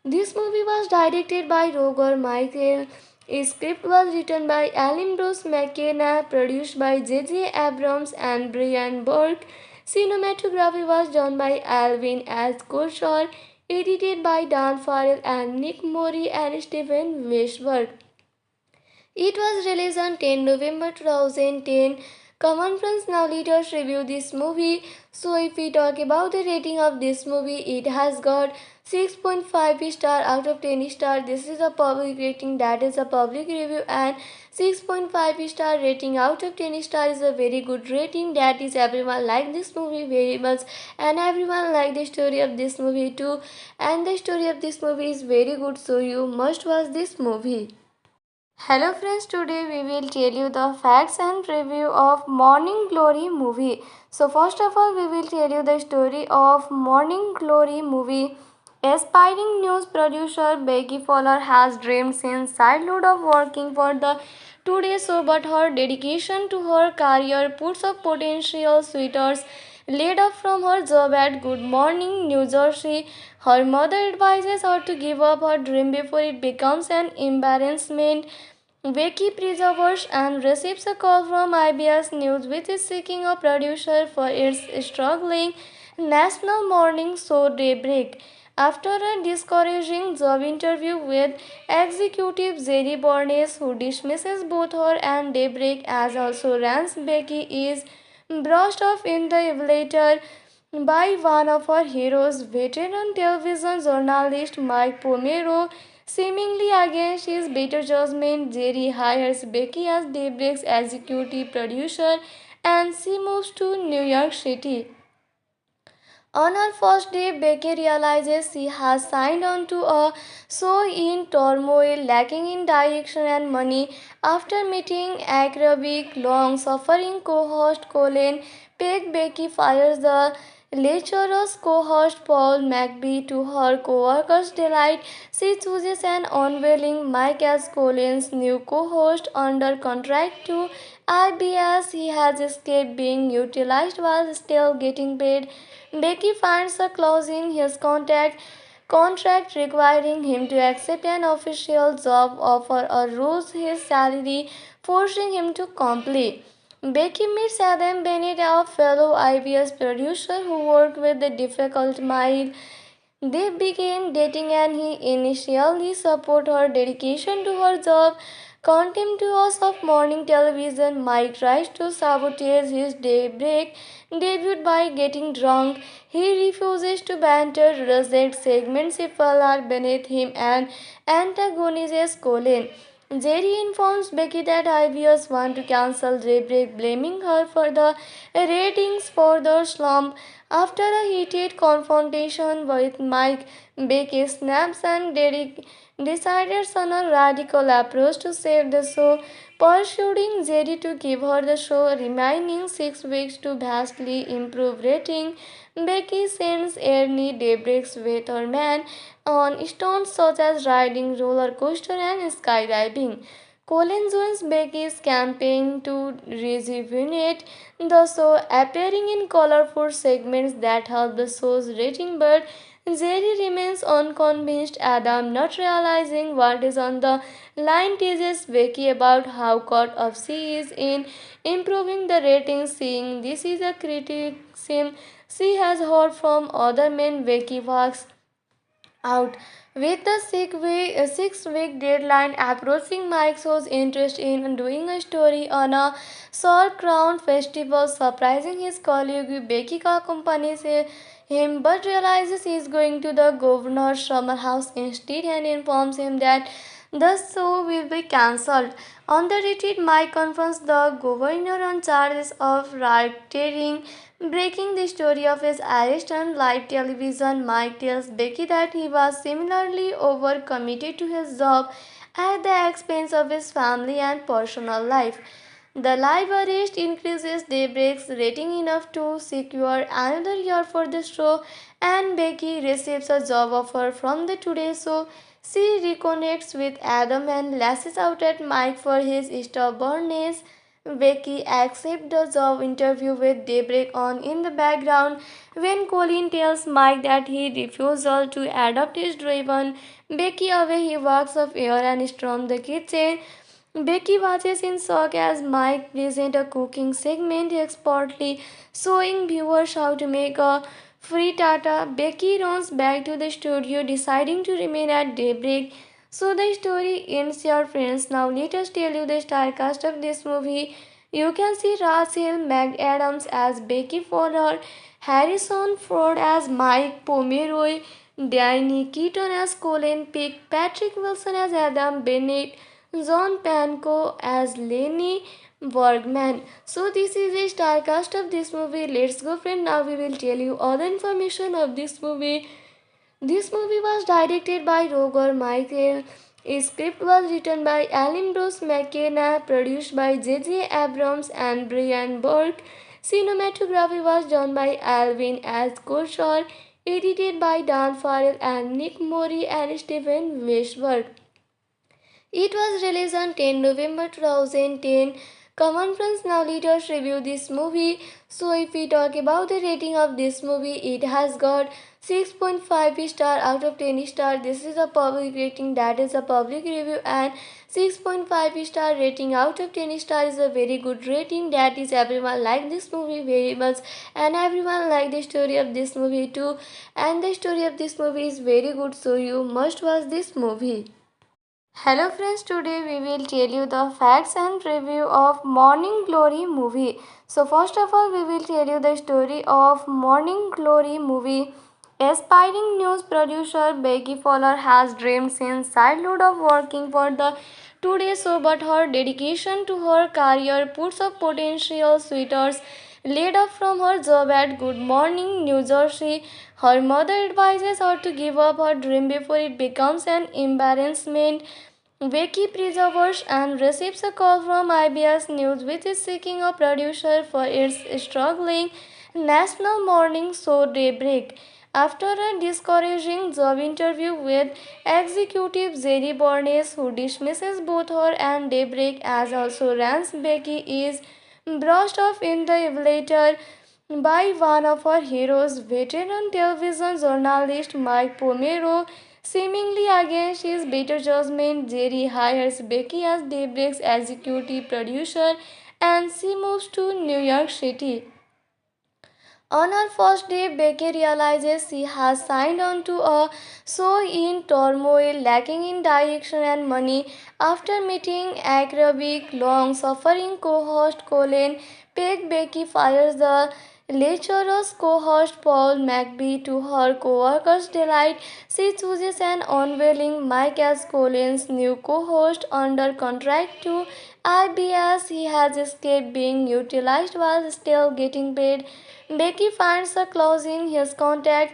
This movie was directed by Roger Michael. A script was written by Alan Bruce McKenna, produced by J.J. Abrams and Brian Burke. Cinematography was done by Alvin S. Kushar, edited by Dan Farrell and Nick Mori and Stephen Weisberg. It was released on 10 November 2010. Come on friends, now let us review this movie. So if we talk about the rating of this movie, it has got 6.5 star out of 10 star. This is a public rating, that is a public review, and 6.5 star rating out of 10 star is a very good rating. That is, everyone like this movie very much and everyone like the story of this movie too. And the story of this movie is very good, so you must watch this movie. Hello friends, today we will tell you the facts and review of Morning Glory movie. So first of all, we will tell you the story of Morning Glory movie. Aspiring news producer Becky Fowler has dreamed since childhood of working for the Today Show, but her dedication to her career puts up potential suitors laid off from her job at Good Morning New Jersey. Her mother advises her to give up her dream before it becomes an embarrassment. Becky perseveres and receives a call from IBS News, which is seeking a producer for its struggling national morning show Daybreak. After a discouraging job interview with executive Jerry Barnes, who dismisses both her and Daybreak as also runs, Becky is brushed off in the elevator by one of her heroes, veteran television journalist Mike Pomero. Seemingly against his better judgment, Jerry hires Becky as Daybreak's executive producer and she moves to New York City. On her first day, Becky realizes she has signed on to a show in turmoil, lacking in direction and money. After meeting acrobatic, long-suffering co-host Colin Peck, Becky fires the lecherous co-host Paul McBee. To her co-workers' delight, she chooses an unwilling Mike as Colin's new co-host under contract to IBS. He has escaped being utilized while still getting paid. Becky finds a clause in his contract requiring him to accept an official job offer or lose his salary, forcing him to comply. Becky meets Adam Bennett, a fellow IBS producer who worked with the difficult Mile. They began dating and he initially supported her dedication to her job. Contemptuous of morning television, Mike tries to sabotage his daybreak debut by getting drunk. He refuses to banter, rejects segments if all are beneath him, and antagonizes Colin. Jerry informs Becky that IBS want to cancel Daybreak, blaming her for the ratings for the slump. After a heated confrontation with Mike, Becky snaps and decides on a radical approach to save the show, persuading Jerry to give her the show remaining 6 weeks to vastly improve rating. Becky sends Ernie Daybreak's weatherman on stunts such as riding roller coaster and skydiving. Colin joins Becky's campaign to rejuvenate the show, appearing in colorful segments that help the show's rating, but Jerry remains unconvinced. Adam, not realizing what is on the line, teases Becky about how caught up she is in improving the ratings. Seeing this is a criticism she has heard from other men, Becky walks out. With the 6 week deadline approaching, Mike shows interest in doing a story on a Crown festival, surprising his colleague. Becky accompanies him but realizes he is going to the governor's summer house instead and informs him that the show will be cancelled. On the retreat, Mike confronts the governor on charges of racketeering, breaking the story of his arrest on live television. Mike tells Becky that he was similarly overcommitted to his job at the expense of his family and personal life. The live arrest increases Daybreak's rating enough to secure another year for the show, and Becky receives a job offer from the Today Show. She reconnects with Adam and lashes out at Mike for his stubbornness. Becky accepts the job interview with Daybreak on in the background. When Colin tells Mike that he refuses to adopt his driven Becky away, he walks off air and storms the kitchen. Becky watches in shock as Mike presents a cooking segment expertly showing viewers how to make a frittata. Becky runs back to the studio, deciding to remain at Daybreak. So the story ends, your friends. Now let us tell you the star cast of this movie. You can see Rachel McAdams as Becky Fowler, Harrison Ford as Mike Pomeroy, Diane Keaton as Colin Peck, Patrick Wilson as Adam Bennett, John Pankow as Lenny Bergman. So this is a star cast of this movie. Let's go friend. Now we will tell you all the information of this movie. This movie was directed by Roger Michael. A script was written by Alan Bruce McKenna, produced by J.J. Abrams and Brian Burke. Cinematography was done by Alvin S. Kushar, edited by Dan Farrell and Nick Mori and Stephen Weisberg. It was released on 10 November 2010. Come on friends, now let us review this movie. So if we talk about the rating of this movie, it has got 6.5 star out of 10 star. This is a public rating, that is a public review, and 6.5 star rating out of 10 star is a very good rating. That is, everyone like this movie very much and everyone like the story of this movie too, and the story of this movie is very good, so you must watch this movie. Hello friends, today we will tell you the facts and review of Morning Glory movie. So first of all, we will tell you the story of Morning Glory movie. Aspiring news producer Becky Fowler has dreamed since childhood of working for the Today Show, but her dedication to her career puts up potential suitors laid off from her job at Good Morning New Jersey. Her mother advises her to give up her dream before it becomes an embarrassment. Becky perseveres and receives a call from IBS News, which is seeking a producer for its struggling national morning show Daybreak. After a discouraging job interview with executive Jerry Barnes, who dismisses both her and Daybreak as also runs, Becky is brushed off in the elevator by one of her heroes, veteran television journalist Mike Pomero. Seemingly against his better judgment, Jerry hires Becky as Daybreak's executive producer and she moves to New York City. On her first day, Becky realizes she has signed on to a show in turmoil, lacking in direction and money. After meeting acrobatic, long-suffering co-host Colin Peck, Becky fires the lecherous co-host Paul McBee. To her co-workers' delight, she chooses an unwilling Mike as Colin's new co-host. Under contract to IBS, he has escaped being utilized while still getting paid. Becky finds a clause in his contract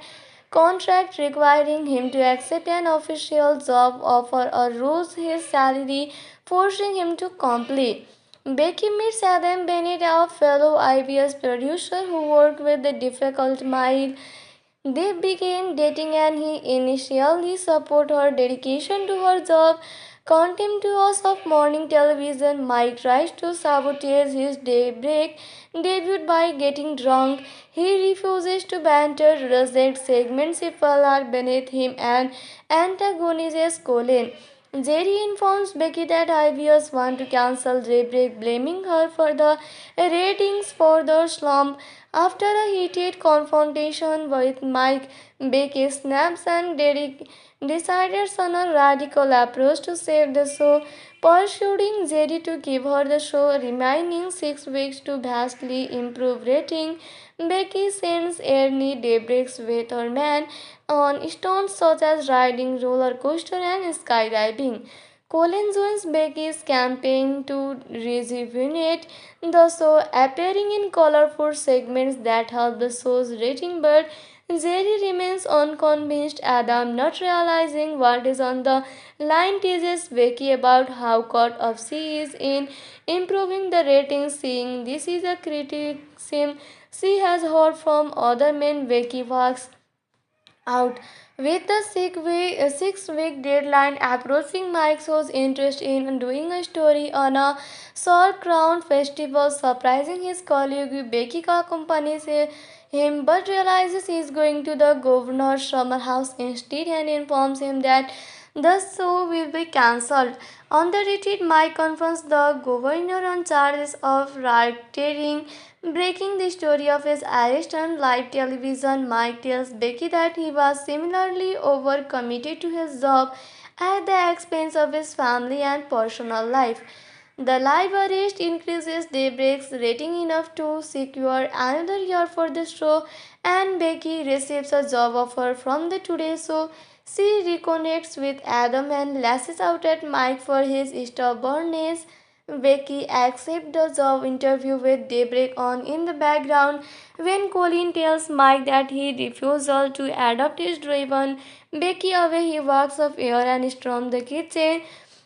requiring him to accept an official job offer or lose his salary, forcing him to comply. Becky meets Adam Bennett, a fellow IBS producer who worked with the difficult Mile. They began dating and he initially supported her dedication to her job. Contemptuous of morning television, Mike tries to sabotage his daybreak debut by getting drunk. He refuses to banter, rejects segments if all are beneath him, and antagonizes Colin. Jerry informs Becky that IBS want to cancel Daybreak, blaming her for the ratings for the slump. After a heated confrontation with Mike, Becky snaps and Derek decides on a radical approach to save the show, persuading Jerry to give her the show remaining 6 weeks to vastly improve rating. Becky sends Ernie Daybreak's weatherman on stunts such as riding roller coaster and skydiving. Colin joins Becky's campaign to rejuvenate the show, appearing in colorful segments that help the show's rating, but Jerry remains unconvinced. Adam, not realizing what is on the line, teases Becky about how caught up she is in improving the ratings. Seeing this is a criticism she has heard from other men, Becky walks out. With the 6 week deadline approaching, Mike shows interest in doing a story on a Salt Crown festival, surprising his colleague. Becky accompanies him but realizes he is going to the governor's summer house instead and informs him that the show will be cancelled. On the retreat, Mike confronts the governor on charges of racketeering, breaking the story of his arrest on live television. Mike tells Becky that he was similarly overcommitted to his job at the expense of his family and personal life. The live arrest increases Daybreak's rating enough to secure another year for the show, and Becky receives a job offer from the Today Show. She reconnects with Adam and lashes out at Mike for his stubbornness. Becky accepts the job interview with Daybreak on in the background. When Colin tells Mike that he refusal to adopt his driven Becky away, he walks off air and storms the kitchen.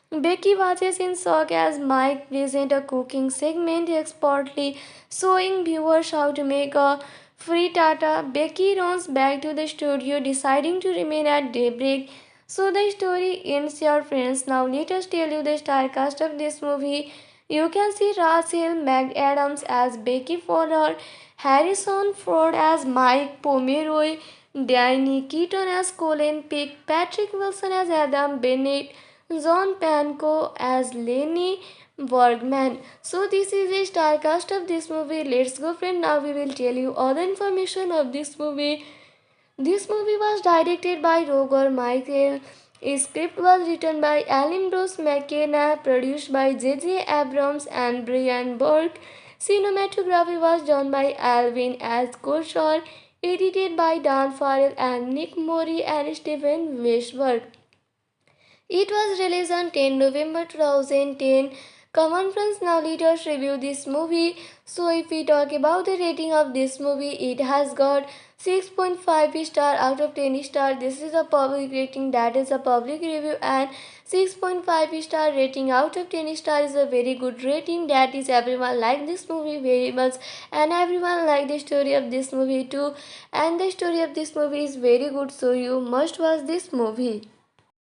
Becky watches in shock as Mike presents a cooking segment expertly showing viewers how to make a frittata. Becky runs back to the studio deciding to remain at Daybreak. So the story ends here, friends. Now let us tell you the star cast of this movie. You can see Rachel McAdams as Becky Fowler, Harrison Ford as Mike Pomeroy, Danny Keaton as Colin Peck, Patrick Wilson as Adam Bennett, John Pankow as Lenny Bergman. So this is the star cast of this movie. Let's go, friend. Now we will tell you all the information of this movie. This movie was directed by Roger Michael. A script was written by Alan Bruce McKenna, produced by J.J. Abrams and Brian Burke. Cinematography was done by Alvin S. Kushner, edited by Dan Farrell and Nick Mori and Stephen Weisberg. It was released on 10 November 2010. Come on, friends, now let us review this movie. So, if we talk about the rating of this movie, it has got 6.5 star out of 10 star. This is a public rating, that is a public review, and 6.5 star rating out of 10 star is a very good rating. That is, everyone like this movie very much, and everyone like the story of this movie too. And the story of this movie is very good, so you must watch this movie.